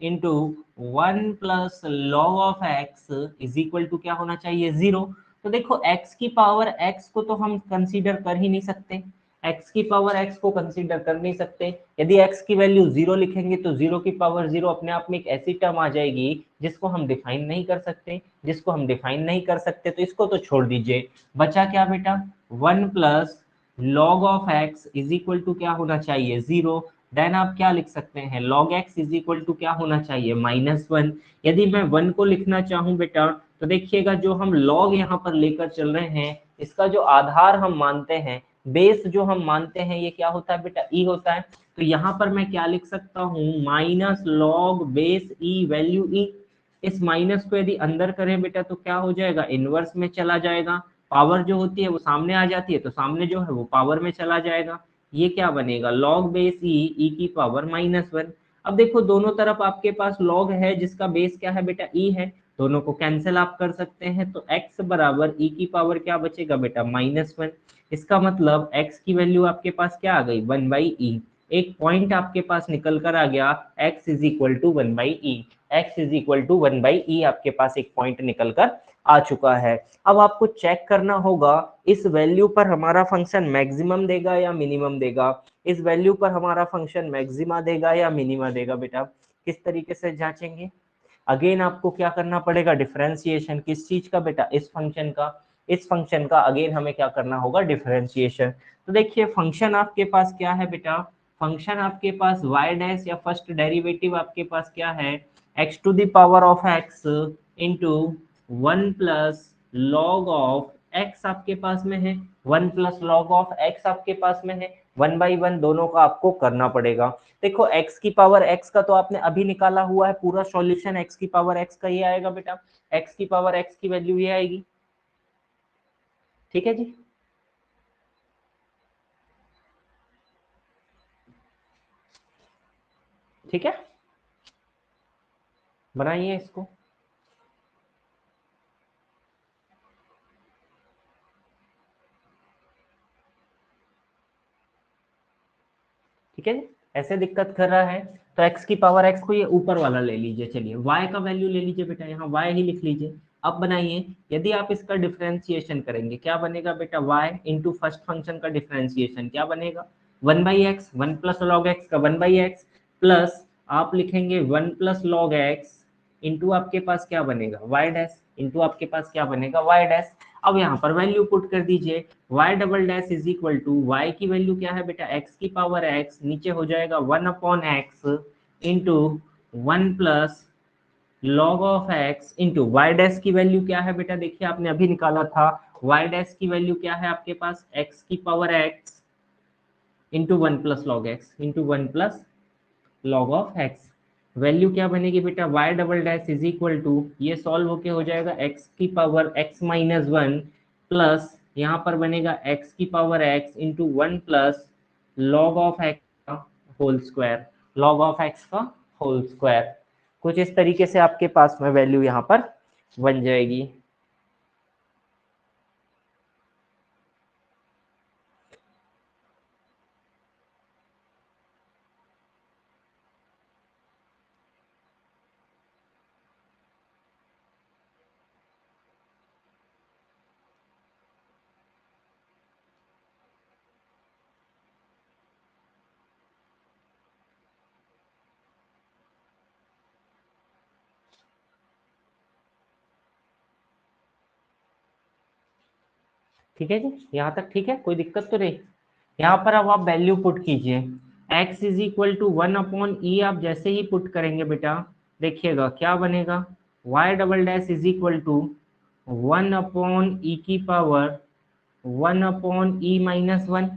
into 1 plus log of x is equal to क्या होना चाहिए, जीरो। तो देखो x की पावर x को तो हम कंसीडर कर ही नहीं सकते, x की पावर x को कंसीडर कर नहीं सकते। यदि x की वैल्यू जीरो लिखेंगे तो जीरो की पावर जीरो अपने आप में एक ऐसी टर्म आ जाएगी जिसको हम डिफाइन नहीं कर सकते, जिसको हम डिफाइन नहीं कर सकते, तो इसको तो छोड़ दीजिए। बचा क्या बेटा, 1 plus log of x is equal to क्या होना चाहिए, जीरो। देन आप क्या लिख सकते हैं, log x is equal to क्या होना चाहिए, -1। यदि मैं 1 को लिखना चाहूं बेटा, तो देखिएगा जो हम log यहाँ पर लेकर चल रहे हैं, इसका जो आधार हम मानते हैं, बेस जो हम मानते हैं, ये क्या होता है बेटा, e होता है। तो यहाँ पर मैं क्या लिख सकता हूँ, minus log base e value e. इस माइनस को यदि अंदर करें बेटा तो क्या हो जाएगा, इनवर्स में चला जाएगा, पावर जो होती है वो सामने आ जाती है, तो सामने जो है वो पावर में चला जाएगा। ये क्या बनेगा, लॉग बेस ई की पावर -1। अब देखो दोनों तरफ आपके पास लॉग है जिसका बेस क्या है बेटा, ई है, दोनों को कैंसिल आप कर सकते हैं, तो x बराबर ई की पावर क्या बचेगा बेटा, -1। इसका मतलब x की वैल्यू आपके पास क्या आ गई, 1/e। एक पॉइंट आपके पास निकल कर आ गया, x is equal to 1/e, x is equal to 1/e आपके पास एक पॉइंट निकल कर आ चुका है। अब आपको चेक करना होगा इस वैल्यू पर हमारा फंक्शन मैक्सिमम देगा या मिनिमम देगा, इस वैल्यू पर हमारा फंक्शन मैक्सिमा देगा या मिनिमा देगा बेटा, किस तरीके से जांचेंगे। अगेन आपको क्या करना पड़ेगा, डिफरेंशिएशन, किस चीज का बेटा, इस फंक्शन का, इस फंक्शन का अगेन हमें क्या करना होगा, डिफरेंशिएशन। तो देखिए फंक्शन आपके पास क्या है बेटा, फंक्शन आपके पास y डैश या फर्स्ट डेरिवेटिव आपके पास क्या है, x to the power of x into 1 plus log of x आपके पास में है, 1 प्लस लॉग ऑफ x आपके पास में है, 1/1 दोनों का आपको करना पड़ेगा। देखो x की पावर x का तो आपने अभी निकाला हुआ है, पूरा सॉल्यूशन x की पावर x का ये आएगा बेटा, x की पावर x की वैल्यू ये आएगी। ठीक है जी, ठीक है, बनाइए इसको। ठीक है जी, ऐसे दिक्कत कर रहा है तो x की पावर x को ये ऊपर वाला ले लीजिए। चलिए y का वैल्यू ले लीजिए बेटा, यहाँ y ही लिख लीजिए। अब बनाइए, यदि आप इसका डिफरेंशिएशन करेंगे क्या बनेगा बेटा, y इंटू फर्स्ट फंक्शन का डिफरेंशिएशन क्या बनेगा, 1/x, 1 प्लस लॉग एक्स का 1/x प्लस आप लिखेंगे 1 प्लस लॉग एक्स इंटू आपके पास क्या बनेगा y डैश, इंटू आपके पास क्या बनेगा y डैश। अब यहाँ पर वैल्यू पुट कर दीजिए, y double dash is equal to y की वैल्यू क्या है बेटा, x की पावर x, नीचे हो जाएगा 1/x into 1 plus log of x into y dash की वैल्यू क्या है बेटा, देखिए आपने अभी निकाला था, y डैश की वैल्यू क्या है आपके पास, x की power x into 1 plus log x into 1 plus log of x. Value क्या बनेगी बेटा, y double dash is equal to, ये सॉल्व होके हो जाएगा x की पावर x माइनस 1 प्लस यहाँ पर बनेगा x की power x into 1 plus log of x का whole square, log of x का होल स्क्वायर। कुछ इस तरीके से आपके पास में वैल्यू यहाँ पर बन जाएगी। ठीक है जी, यहाँ तक ठीक है, कोई दिक्कत तो नहीं। यहाँ पर अब आप वैल्यू पुट कीजिए, x is equal to 1/e, आप जैसे ही पुट करेंगे बेटा देखिएगा क्या बनेगा, y double dash is equal to 1/e की power 1/e-1,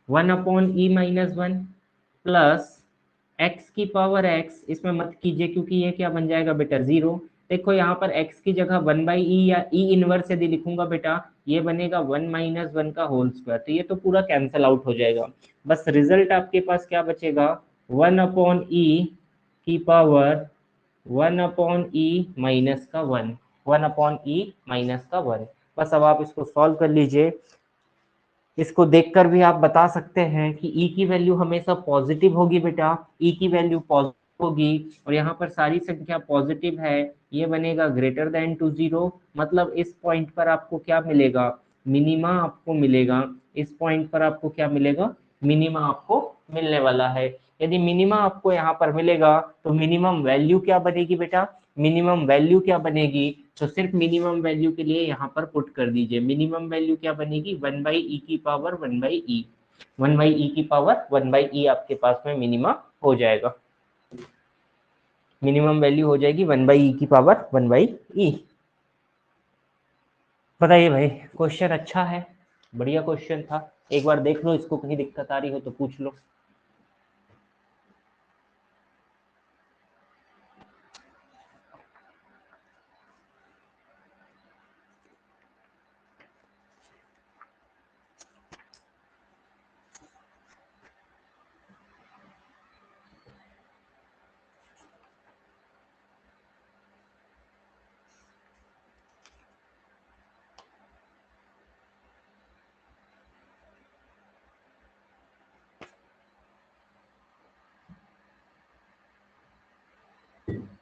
1/e-1 plus x की पावर x, इसमें मत कीजिए क्योंकि ये क्या बन जाएगा बेटा 0। देखो यहाँ पर x की जगह 1/e या e इनवर्स यदि लिखूंगा बेटा, ये बनेगा 1-1 का होल स्क्वायर, तो ये तो पूरा कैंसिल आउट हो जाएगा। बस रिजल्ट आपके पास क्या बचेगा, 1/e की पावर 1/e-1, 1/e-1। बस अब आप इसको सॉल्व कर लीजिए। इसको देखकर भी आप बता सकते हैं कि e की वैल्यू हमेशा पॉजिटिव होगी बेटा, e की वैल्यू पॉजिटिव होगी और यहाँ पर सारी संख्या पॉजिटिव है, ये बनेगा ग्रेटर देन टू 0, मतलब इस पॉइंट पर आपको क्या मिलेगा, मिनिमा आपको मिलेगा। इस पॉइंट पर आपको क्या मिलेगा, मिनिमा आपको मिलने वाला है। यदि मिनिमा आपको यहाँ पर मिलेगा तो मिनिमम वैल्यू क्या बनेगी बेटा, मिनिमम वैल्यू क्या बनेगी, तो सिर्फ मिनिमम वैल्यू के लिए यहाँ पर पुट कर दीजिए, मिनिमम वैल्यू क्या बनेगी, 1/e की पावर 1/e, 1/e की पावर 1/e आपके पास में मिनिमम हो जाएगा, मिनिमम वैल्यू हो जाएगी 1/e की पावर 1/e। बताइए भाई, क्वेश्चन अच्छा है, बढ़िया क्वेश्चन था, एक बार देख लो, इसको कहीं दिक्कत आ रही हो तो पूछ लो।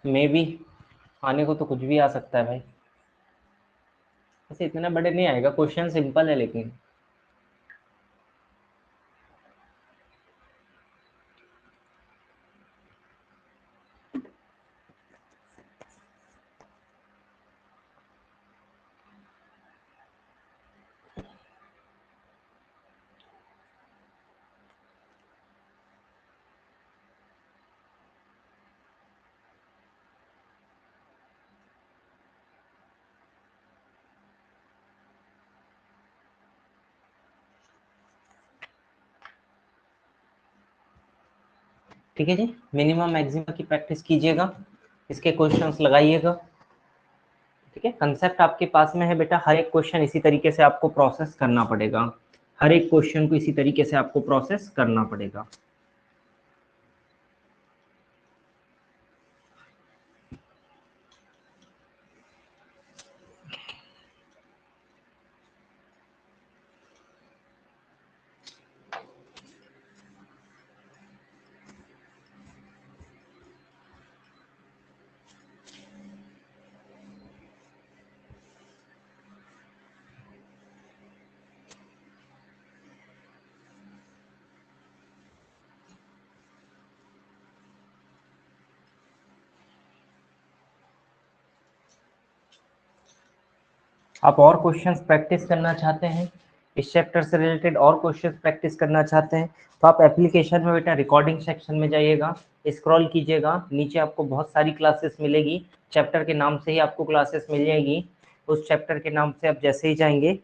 मे भी आने को तो कुछ भी आ सकता है भाई, ऐसे इतना बड़े नहीं आएगा, क्वेश्चन सिंपल है लेकिन। ठीक है जी, मिनिमम मैक्सिमम की प्रैक्टिस कीजिएगा, इसके क्वेश्चंस लगाइएगा। ठीक है, कंसेप्ट आपके पास में है बेटा, हर एक क्वेश्चन इसी तरीके से आपको प्रोसेस करना पड़ेगा, हर एक क्वेश्चन को इसी तरीके से आपको प्रोसेस करना पड़ेगा। आप और क्वेश्चंस प्रैक्टिस करना चाहते हैं, इस चैप्टर से रिलेटेड और क्वेश्चंस प्रैक्टिस करना चाहते हैं, तो आप एप्लीकेशन में बेटा रिकॉर्डिंग सेक्शन में जाइएगा, स्क्रॉल कीजिएगा, नीचे आपको बहुत सारी क्लासेस मिलेगी, चैप्टर के नाम से ही आपको क्लासेस मिल जाएगी। उस चैप्टर के नाम से आप जैसे ही जाएंगे, है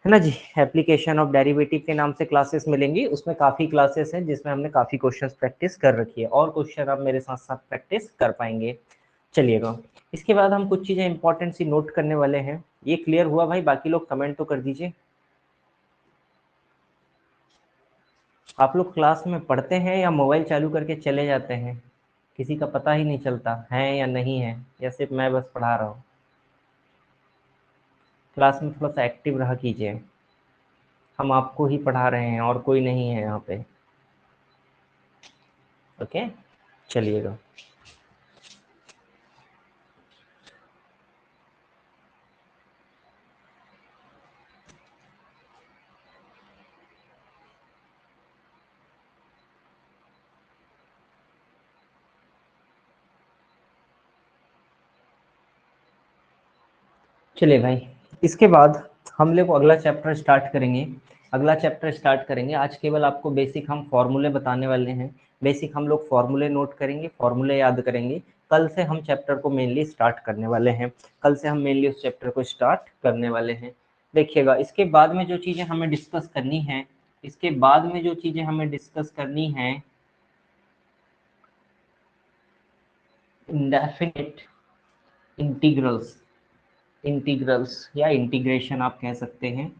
ना जी, एप्लीकेशन ऑफ डेरिवेटिव के नाम से क्लासेस मिलेंगी, उसमें काफ़ी क्लासेस हैं जिसमें हमने काफ़ी क्वेश्चंस प्रैक्टिस कर रखी है, और क्वेश्चन आप मेरे साथ साथ प्रैक्टिस कर पाएंगे। चलिएगा, इसके बाद हम कुछ चीज़ें इंपॉर्टेंट सी नोट करने वाले हैं। ये क्लियर हुआ भाई? बाकी लोग कमेंट तो कर दीजिए। आप लोग क्लास में पढ़ते हैं या मोबाइल चालू करके चले जाते हैं? किसी का पता ही नहीं चलता है या नहीं है, या सिर्फ मैं बस पढ़ा रहा हूँ? क्लास में थोड़ा सा एक्टिव रहा कीजिए, हम आपको ही पढ़ा रहे हैं और कोई नहीं है यहाँ पे। ओके, चलिएगा। चलिए भाई, इसके बाद हम लोग अगला चैप्टर स्टार्ट करेंगे। आज केवल आपको बेसिक हम फॉर्मूले बताने वाले हैं, बेसिक हम लोग फॉर्मूले नोट करेंगे, फॉर्मूले याद करेंगे। कल से हम चैप्टर को मेनली स्टार्ट करने वाले हैं, उस चैप्टर को स्टार्ट करने वाले हैं। देखिएगा, इसके बाद में जो चीज़ें हमें डिस्कस करनी है, इंडेफिनिट इंटीग्रल्स या इंटीग्रेशन आप कह सकते हैं।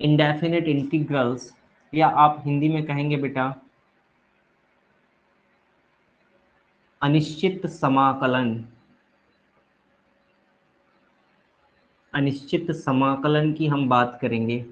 इंडेफिनिट इंटीग्रल्स, या आप हिंदी में कहेंगे बेटा अनिश्चित समाकलन। अनिश्चित समाकलन की हम बात करेंगे,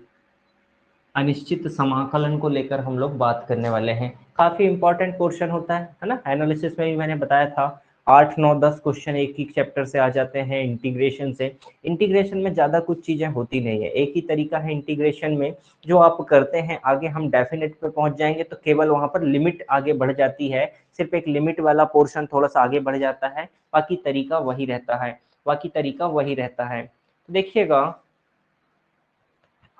अनिश्चित समाकलन को लेकर हम लोग बात करने वाले हैं। काफी इंपॉर्टेंट पोर्शन होता है ना। एनालिसिस में भी मैंने बताया था 8 9 10 क्वेश्चन एक ही चैप्टर से आ जाते हैं इंटीग्रेशन से। इंटीग्रेशन में ज्यादा कुछ चीजें होती नहीं है, एक ही तरीका है इंटीग्रेशन में, जो आप करते हैं आगे हम डेफिनेट पे पहुंच जाएंगे तो केवल वहां पर लिमिट आगे बढ़ जाती है, सिर्फ एक लिमिट वाला पोर्शन थोड़ा सा आगे बढ़ जाता है, बाकी तरीका वही रहता है। तो देखिएगा,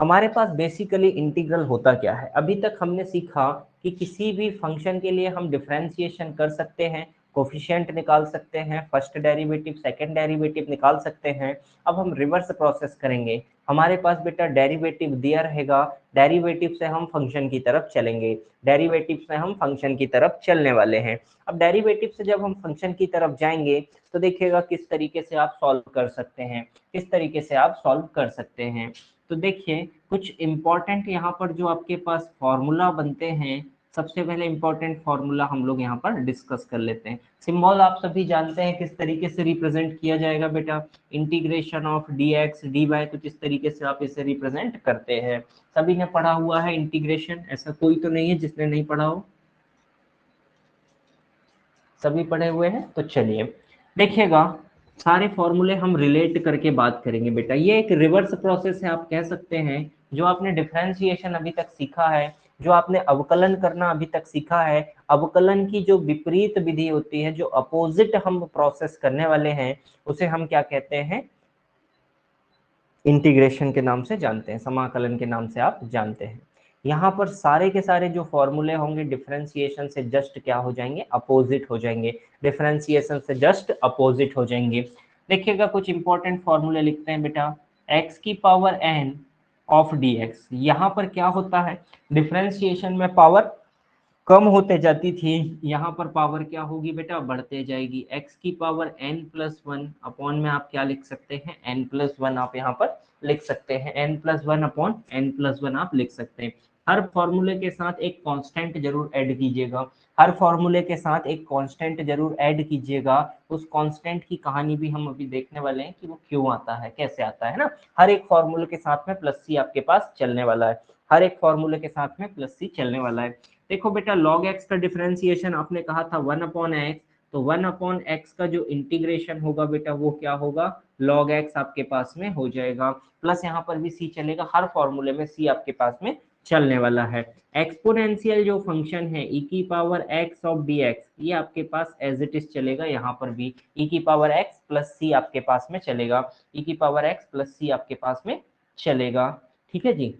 हमारे पास बेसिकली इंटीग्रल होता क्या है। अभी तक हमने सीखा कि किसी भी फंक्शन के लिए हम डिफरेंशिएशन कर सकते हैं, कोफिशिएंट निकाल सकते हैं, फर्स्ट डेरिवेटिव सेकंड डेरिवेटिव निकाल सकते हैं। अब हम रिवर्स प्रोसेस करेंगे, हमारे पास बेटा डेरिवेटिव दिया रहेगा, डेरिवेटिव से हम फंक्शन की तरफ चलेंगे, डेरिवेटिव से हम फंक्शन की तरफ चलने वाले हैं। अब डेरिवेटिव से जब हम फंक्शन की तरफ जाएंगे तो देखिएगा किस तरीके से आप सॉल्व कर सकते हैं। तो देखिए, कुछ इंपॉर्टेंट यहाँ पर जो आपके पास फॉर्मूला बनते हैं, सबसे पहले इंपॉर्टेंट फॉर्मूला हम लोग यहाँ पर डिस्कस कर लेते हैं। सिंबल आप सभी जानते हैं किस तरीके से रिप्रेजेंट किया जाएगा बेटा, इंटीग्रेशन ऑफ dx dy, तो किस तरीके से आप इसे रिप्रेजेंट करते हैं। सभी ने पढ़ा हुआ है इंटीग्रेशन, ऐसा कोई तो नहीं है जिसने नहीं पढ़ा हो, सभी पढ़े हुए हैं। तो चलिए देखिएगा, सारे फॉर्मूले हम रिलेट करके बात करेंगे बेटा। ये एक रिवर्स प्रोसेस है आप कह सकते हैं। जो आपने डिफरेंशिएशन अभी तक सीखा है, जो आपने अवकलन करना अभी तक सीखा है, अवकलन की जो विपरीत विधि होती है, जो अपोजिट हम प्रोसेस करने वाले हैं, उसे हम क्या कहते हैं, इंटीग्रेशन के नाम से जानते हैं, समाकलन के नाम से आप जानते हैं। यहाँ पर सारे के सारे जो फॉर्मूले होंगे डिफरेंशिएशन से जस्ट क्या हो जाएंगे, अपोजिट हो जाएंगे, डिफरेंशिएशन से जस्ट अपोजिट हो जाएंगे। देखिएगा, कुछ इंपॉर्टेंट फॉर्मूले लिखते हैं बेटा, x की पावर n ऑफ dx, यहाँ पर क्या होता है, डिफरेंशिएशन में पावर कम होते जाती थी, यहाँ पर पावर क्या होगी बेटा, बढ़ते जाएगी। x की पावर n+1 अपॉन में आप क्या लिख सकते हैं, n+1 आप यहाँ पर लिख सकते हैं, n+1 अपॉन n+1 आप लिख सकते हैं। हर फॉर्मूले के साथ एक कांस्टेंट जरूर ऐड कीजिएगा, उस कांस्टेंट की कहानी भी हम अभी देखने वाले हैं कि वो क्यों आता है, कैसे आता है ना। हर एक फॉर्मूले के साथ में प्लस सी आपके पास चलने वाला है, देखो बेटा, log x का डिफरेंशिएशन आपने कहा था 1/x, तो 1/x का जो इंटीग्रेशन होगा बेटा वो क्या होगा, log x आपके पास में हो जाएगा। प्लस यहाँ पर भी c चलेगा, हर फॉर्मूले में c आपके पास में चलने वाला है। एक्सपोनेंशियल जो फंक्शन है e की पावर x ऑफ dx, ये आपके पास एज इट इज चलेगा, यहाँ पर भी e की पावर x प्लस सी आपके पास में चलेगा, e की पावर x प्लस सी आपके पास में चलेगा। ठीक है जी।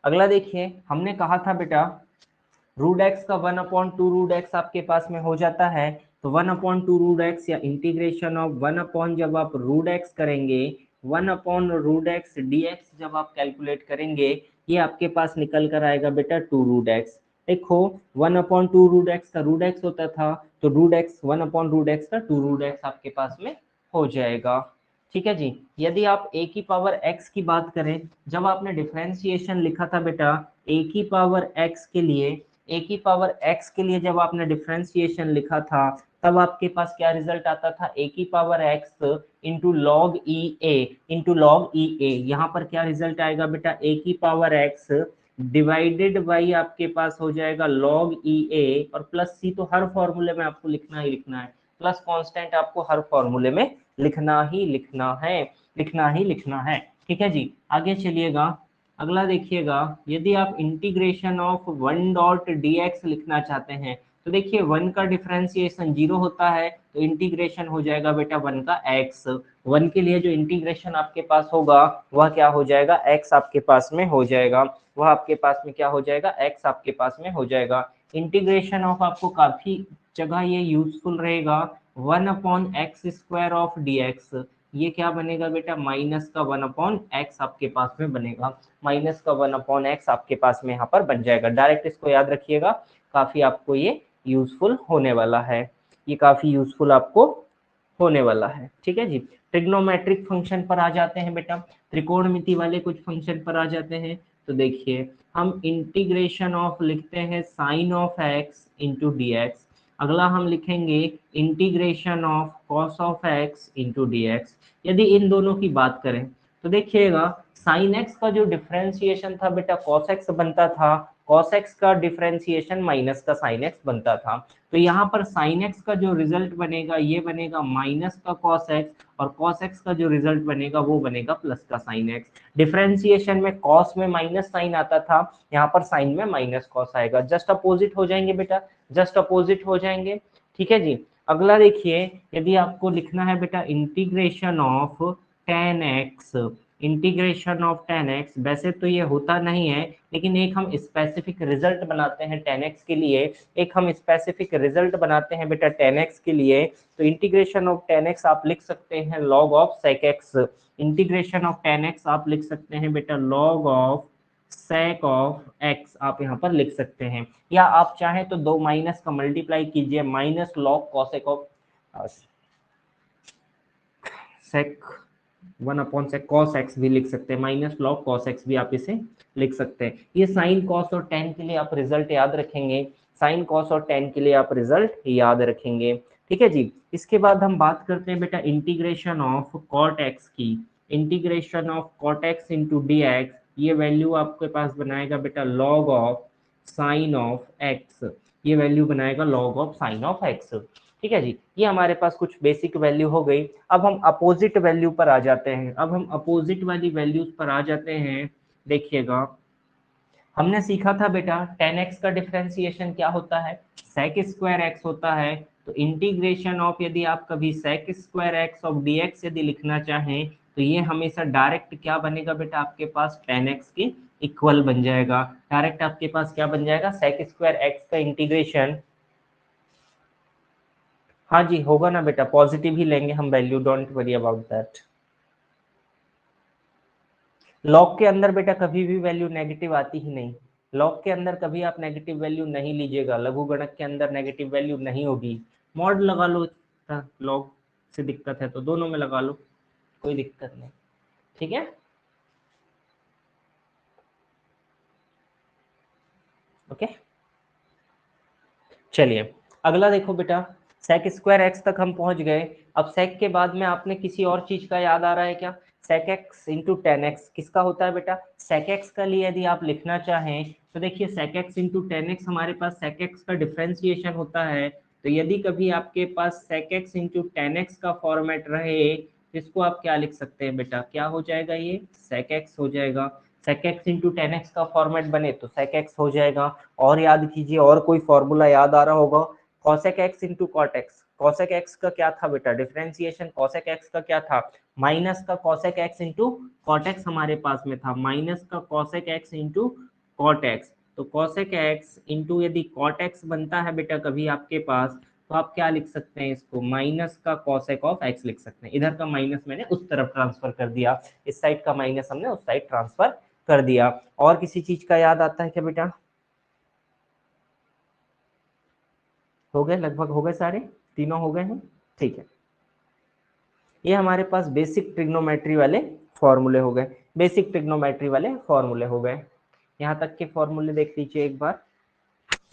अगला देखिए, हमने कहा था बेटा रूट एक्स का 1/2 रूट एक्स आपके पास में हो जाता है, तो 1/2 रूट एक्स या इंटीग्रेशन ऑफ 1 अपॉन जब आप रूट एक्स करेंगे, 1 upon root x d x जब आप कैलकुलेट करेंगे, ये आपके पास निकल कर आएगा बेटा 2 रूट एक्स। देखो 1/2 रूट एक्स का रूट एक्स होता था, तो रूट एक्स 1 रूट एक्स का 2 रूट एक्स आपके पास में हो जाएगा। ठीक है जी। यदि आप a की पावर x की बात करें, जब आपने डिफरेंशिएशन लिखा था बेटा a की पावर x के लिए, a की पावर x के लिए जब आपने डिफरेंशिएशन लिखा था, तब आपके पास क्या रिजल्ट आता था, a की पावर x इंटू लॉग ई ए, इंटू लॉग ई ए। यहाँ पर क्या रिजल्ट आएगा बेटा, a की पावर x डिवाइडेड बाई आपके पास हो जाएगा लॉग ई ए, और प्लस सी तो हर फॉर्मूले में आपको लिखना ही लिखना है, प्लस कांस्टेंट आपको हर फॉर्मूले में लिखना ही लिखना है, लिखना ही लिखना है। ठीक है जी। आगे चलिएगा, अगला देखिएगा, यदि आप इंटीग्रेशन ऑफ 1 डॉट dx लिखना चाहते हैं, तो देखिए 1 का डिफरेंशिएशन 0 होता है, तो इंटीग्रेशन हो जाएगा बेटा 1 का x। 1 के लिए जो इंटीग्रेशन आपके पास होगा वह क्या हो जाएगा, x आपके पास में हो जाएगा, वह आपके पास में क्या हो जाएगा, x आपके पास में हो जाएगा। इंटीग्रेशन ऑफ आपको काफी जगह ये यूजफुल रहेगा, 1/x² ऑफ dx, ये क्या बनेगा बेटा, माइनस का 1/x आपके पास में बनेगा, माइनस का 1/x आपके पास में यहाँ पर बन जाएगा। डायरेक्ट इसको याद रखिएगा, काफी आपको ये यूजफुल होने वाला है, ये काफी यूजफुल आपको होने वाला है। ठीक है जी। ट्रिग्नोमेट्रिक फंक्शन पर आ जाते हैं बेटा, त्रिकोणमिति वाले कुछ फंक्शन पर आ जाते हैं। तो देखिए हम इंटीग्रेशन ऑफ लिखते हैं sine of x into d x, अगला हम लिखेंगे integration of cos of x into d x. यदि इन दोनों की बात करें तो देखिएगा साइन x का जो डिफरेंशिएशन था बेटा cos x बनता था, cos x का डिफरेंशिएशन माइनस का sin x बनता था, तो यहाँ पर sin x का जो रिजल्ट बनेगा ये बनेगा माइनस का cos x, और cos x का जो रिजल्ट बनेगा वो बनेगा प्लस का sin x। डिफरेंशिएशन में cos में माइनस साइन आता था, यहाँ पर sin में माइनस cos आएगा, जस्ट अपोजिट हो जाएंगे बेटा, जस्ट अपोजिट हो जाएंगे। ठीक है जी। अगला देखिए, यदि आपको लिखना है बेटा integration of tan x, integration of tan x, वैसे तो ये होता नहीं है, लेकिन एक हम स्पेसिफिक रिजल्ट बनाते हैं tan x के लिए, एक हम स्पेसिफिक रिजल्ट बनाते हैं बेटा tan x के लिए। तो इंटीग्रेशन ऑफ tan x आप लिख सकते हैं log of sec x, integration of tan x आप लिख सकते हैं बेटा log of sec of x, आप यहाँ पर लिख सकते हैं, या आप चाहें तो दो माइनस का मल्टीप्लाई कीजिए, minus log cosec of sec 1/sec cos x भी लिख सकते हैं, माइनस log cos x भी आप इसे लिख सकते हैं। ये साइन कॉस और टेन के लिए आप रिजल्ट याद रखेंगे, साइन कॉस और टेन के लिए आप रिजल्ट याद रखेंगे। ठीक है जी। इसके बाद हम बात करते हैं बेटा इंटीग्रेशन ऑफ cot x की, integration of cot x into d x, ये वैल्यू आपके पास बनाएगा बेटा log of sine of x, ये वैल्यू बनाएगा log of sine of x। ठीक है जी। ये हमारे पास कुछ बेसिक वैल्यू हो गई। अब हम अपोजिट वैल्यू पर आ जाते हैं, अब हम अपोजिट वाली वैल्यूज पर आ जाते हैं। देखिएगा हमने सीखा था बेटा tan x का डिफरेंशिएशन क्या होता है, sec स्क्वायर x होता है, तो इंटीग्रेशन ऑफ यदि आप कभी sec square x of dx यदि लिखना चाहें, तो ये हमेशा डायरेक्ट क्या बनेगा बेटा, आपके पास tan x के इक्वल बन जाएगा, डायरेक्ट आपके पास क्या बन जाएगा, sec स्क्वायर x का इंटीग्रेशन। हाँ जी होगा ना बेटा, पॉजिटिव ही लेंगे हम value, don't worry about that. Log के अंदर बेटा कभी भी वैल्यू नेगेटिव आती ही नहीं, लॉग के अंदर कभी आप नेगेटिव वैल्यू नहीं लीजिएगा, लघुगणक के अंदर नेगेटिव वैल्यू नहीं होगी। मॉड लगा लो, लॉग से दिक्कत है तो दोनों में लगा लो, कोई दिक्कत नहीं। ठीक है, ओके। चलिए अगला देखो बेटा, sec स्क्वायर एक्स तक हम पहुंच गए। अब sec के बाद में आपने किसी और चीज का याद आ रहा है क्या, sec x into ten x किसका होता है बेटा, sec x का लिए यदि आप लिखना चाहें तो देखिए sec x into ten x हमारे पास sec x का डिफरेंशिएशन होता है, तो यदि कभी आपके पास sec x into ten x का फॉर्मेट रहे, इसको आप क्या लिख सकते हैं बेटा, क्या हो जाएगा, ये sec x हो जाएगा। sec x into ten x का फॉर्मेट बने तो sec x हो जाएगा। और याद कीजिए, और कोई फॉर्मूला याद आ रहा होगा, cosec x into cot x। cosec x का क्या था बेटा, डिफरेंशिएशन cosec x का क्या था, माइनस का cosec x into cot x हमारे पास में था, माइनस का cosec x into cot x। तो cosec x इंटू यदि cot x बनता है बेटा कभी आपके पास, तो आप क्या लिख सकते हैं इसको, माइनस का cosec ऑफ x लिख सकते हैं। इधर का माइनस मैंने उस तरफ ट्रांसफर कर दिया, इस साइड का माइनस हमने उस साइड ट्रांसफर कर दिया। और किसी चीज का याद आता है क्या बेटा? हो गए, लगभग हो गए, सारे तीनों हो गए हैं, ठीक है। ये हमारे पास बेसिक ट्रिग्नोमेट्री वाले फॉर्मूले हो गए, बेसिक ट्रिग्नोमेट्री वाले फॉर्मूले हो गए। यहाँ तक के फॉर्मूले देख लीजिए एक बार,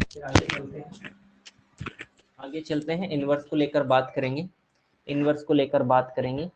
फिर आगे चलते हैं। आगे चलते हैं, इनवर्स को लेकर बात करेंगे, इनवर्स को लेकर बात करेंगे।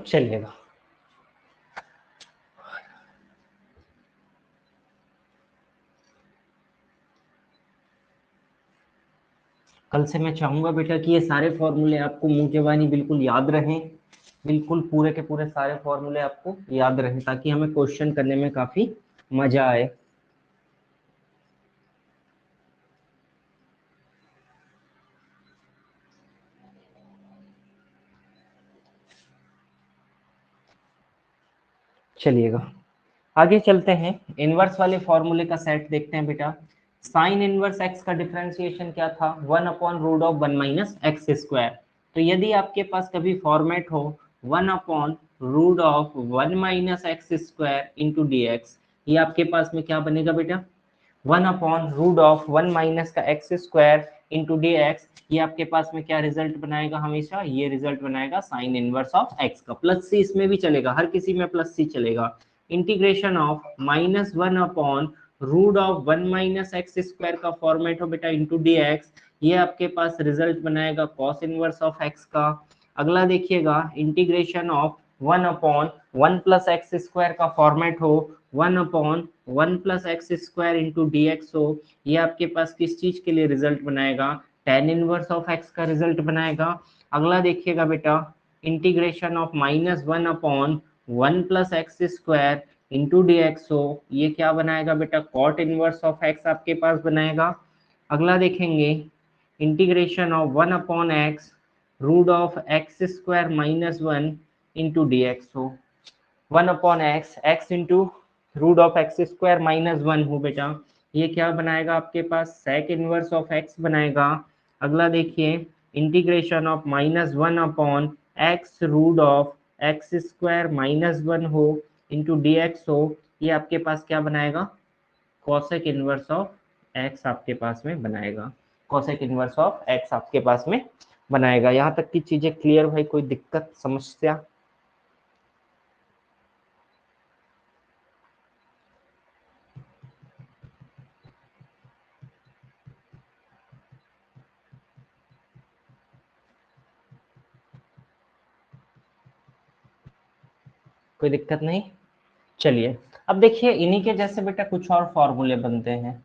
चलिएगा, कल से मैं चाहूंगा बेटा कि ये सारे फॉर्मूले आपको मुंह जबानी बिल्कुल याद रहें, बिल्कुल पूरे के पूरे सारे फॉर्मूले आपको याद रहें, ताकि हमें क्वेश्चन करने में काफी मजा आए। चलिएगा आगे चलते हैं, इनवर्स वाले फॉर्मूले का सेट देखते हैं बेटा। साइन इनवर्स एक्स का डिफरेंशिएशन क्या था, 1/√1 - x²। तो यदि आपके पास कभी फॉर्मेट हो 1/√1 - x² इंटू dx, ये आपके पास में क्या बनेगा बेटा, 1/√1 माइनस का x² इंटू डी एक्स। ये आपके पास में क्या रिजल्ट बनाएगा, हमेशा ये रिजल्ट बनाएगा साइन इनवर्स ऑफ x का। प्लस सी इसमें भी चलेगा, हर किसी में प्लस सी चलेगा। इंटीग्रेशन ऑफ -1/√1 माइनस x² का फॉर्मेट हो बेटा इंटू डी एक्स, ये आपके पास रिजल्ट बनाएगा कॉस इनवर्स ऑफ x का। अगला देखिएगा, इंटीग्रेशन ऑफ 1/1 प्लस x² का फॉर्मेट हो 1/1 plus x² into d x हो, ये आपके पास किस चीज के लिए रिजल्ट बनाएगा, टेन इनवर्स ऑफ x का रिजल्ट बनाएगा। अगला देखिएगा बेटा, integration of -1/1 plus x² into d x हो, ये क्या बनाएगा बेटा, कॉट इनवर्स ऑफ x आपके पास बनाएगा। अगला देखेंगे, integration of 1/x root of x² - 1 into d x हो, 1/x x into root of x² - 1 हो बेटा, ये क्या बनाएगा आपके पास, सेक इनवर्स ऑफ x बनाएगा। अगला देखिए, integration of -1/x root of x² - 1 हो इंटू डी एक्स हो, ये आपके पास क्या बनाएगा, कॉसेक इनवर्स ऑफ x आपके पास में बनाएगा, कॉसेक इनवर्स ऑफ x आपके पास में बनाएगा। यहाँ तक की चीजें क्लियर भाई, कोई दिक्कत समस्या? कोई दिक्कत नहीं। चलिए अब देखिए, इन्हीं के जैसे बेटा कुछ और फॉर्मूले बनते हैं,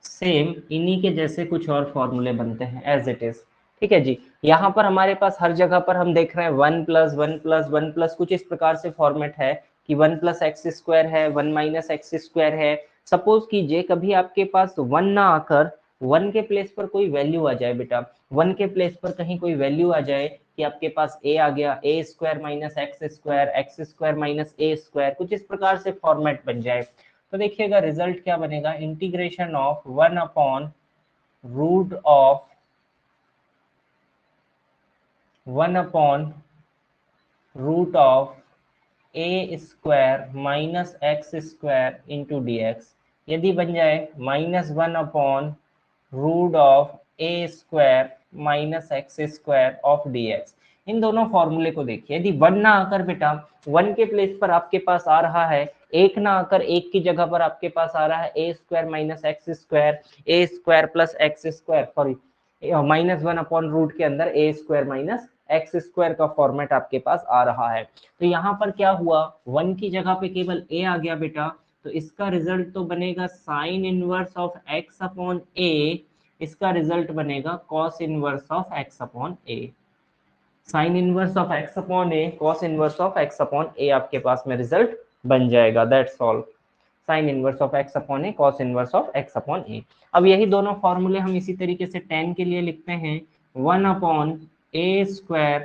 सेम इन्हीं के जैसे कुछ और फॉर्मूले बनते हैं एज इट इज। ठीक है जी, यहाँ पर हमारे पास हर जगह पर हम देख रहे हैं 1+1+1+, कुछ इस प्रकार से फॉर्मेट है कि 1+x² है, 1 - x² है। सपोज कीजिए कभी आपके पास 1 ना आकर 1 के प्लेस पर कोई वैल्यू आ जाए बेटा, 1 के प्लेस पर कहीं कोई वैल्यू आ जाए कि आपके पास a आ गया, a² - x² - a², कुछ इस प्रकार से फॉर्मेट बन जाए, तो देखिएगा रिजल्ट क्या बनेगा, इंटीग्रेशन ऑफ 1/√ऑफ 1 upon root of a square minus x square into d x, यदि बन जाए -1 upon root of a square minus x square of d x. इन दोनों फॉर्मूले को देखिए, यदि 1 ना आकर बेटा 1 के प्लेस पर आपके पास आ रहा है, 1 ना आकर 1 की जगह पर आपके पास आ रहा है a square minus x square, a square plus x square, sorry -1 upon root के अंदर a square minus x square का फॉर्मेट आपके पास आ रहा है। तो यहाँ पर क्या हुआ, 1 की जगह पे केवल ए आ गया बेटा, तो इसका रिजल्ट तो बनेगा sine inverse of x upon a, इसका रिजल्ट बनेगा cos inverse of x upon a. Sine inverse of x upon a, cos inverse of x upon a आपके पास में रिजल्ट बन जाएगा, that's all. Sine inverse of x upon a, cos inverse of x upon a. अब यही दोनों फॉर्मूले हम इसी तरीके से tan के लिए लिखते हैं, 1 upon A square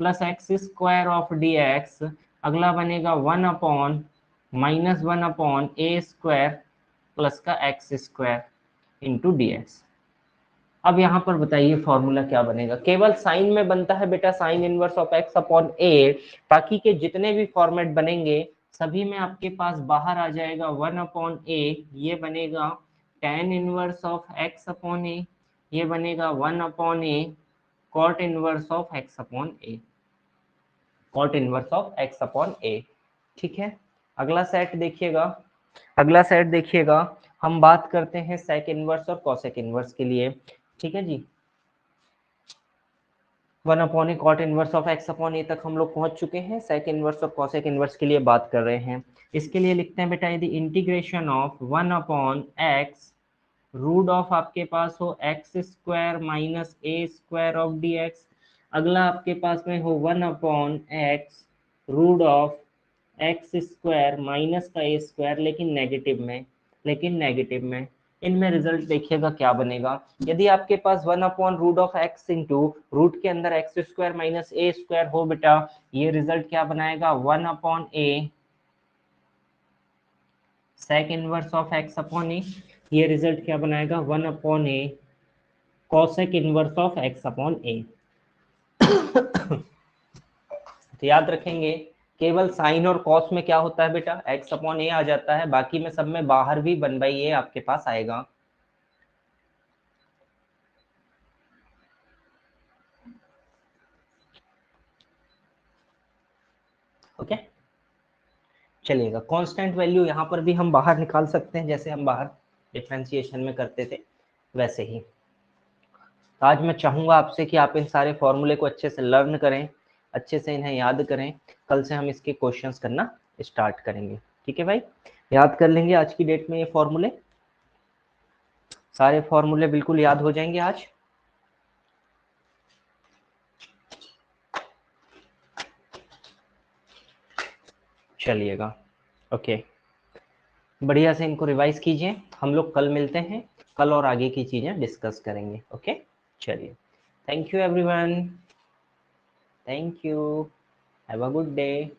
plus x square of d x, अगला बनेगा 1 अपॉन -1 अपॉन ए स्क्वायर प्लस का x square into d x. अब यहाँ पर बताइए फॉर्मूला क्या बनेगा, केवल साइन में बनता है बेटा sine inverse of x upon a, बाकी के जितने भी फॉर्मेट बनेंगे सभी में आपके पास बाहर आ जाएगा 1 अपॉन ए, ये बनेगा tan inverse of x upon a, ये बनेगा 1 upon a cot inverse of x upon a, cot inverse of x upon a. ठीक है, अगला सेट देखिएगा, अगला सेट देखिएगा, हम बात करते हैं सेक इनवर्स और कॉसेक इनवर्स के लिए। ठीक है जी, 1 upon a cot inverse of x upon a तक हम लोग पहुंच चुके हैं, सेक इनवर्स और कॉसेक इनवर्स के लिए बात कर रहे हैं। इसके लिए लिखते हैं बेटा, यदि integration of 1 upon x root of आपके पास हो x square minus a square of d x, अगला आपके पास में हो 1 upon x root of x square minus का ए स्क्वायर, लेकिन नेगेटिव में, इनमें रिजल्ट देखिएगा क्या बनेगा। यदि आपके पास 1 upon root of x into root के अंदर x square minus a square हो बेटा, ये रिजल्ट क्या बनाएगा, 1 upon a sec inverse of x upon a, ये रिजल्ट क्या बनाएगा, 1 upon a cosec inverse of x upon a. तो याद रखेंगे, केवल साइन और कॉस में क्या होता है बेटा, एक्स अपॉन ए आ जाता है, बाकी में सब में बाहर भी 1/a आपके पास आएगा। ओके, चलिएगा, कांस्टेंट वैल्यू यहाँ पर भी हम बाहर निकाल सकते हैं, जैसे हम बाहर डिफरेंशिएशन में करते थे वैसे ही। तो आज मैं चाहूँगा आपसे कि आप इन सारे फॉर्मूले को अच्छे से लर्न करें, अच्छे से इन्हें याद करें, कल से हम इसके क्वेश्चंस करना स्टार्ट करेंगे। ठीक है भाई, याद कर लेंगे आज की डेट में ये फॉर्मूले, सारे फॉर्मूले बिल्कुल याद हो जाएंगे आज। चलिएगा, ओके, बढ़िया से इनको रिवाइज कीजिए, हम लोग कल मिलते हैं, कल और आगे की चीज़ें डिस्कस करेंगे। ओके, चलिए, thank you everyone, thank you, have a good day.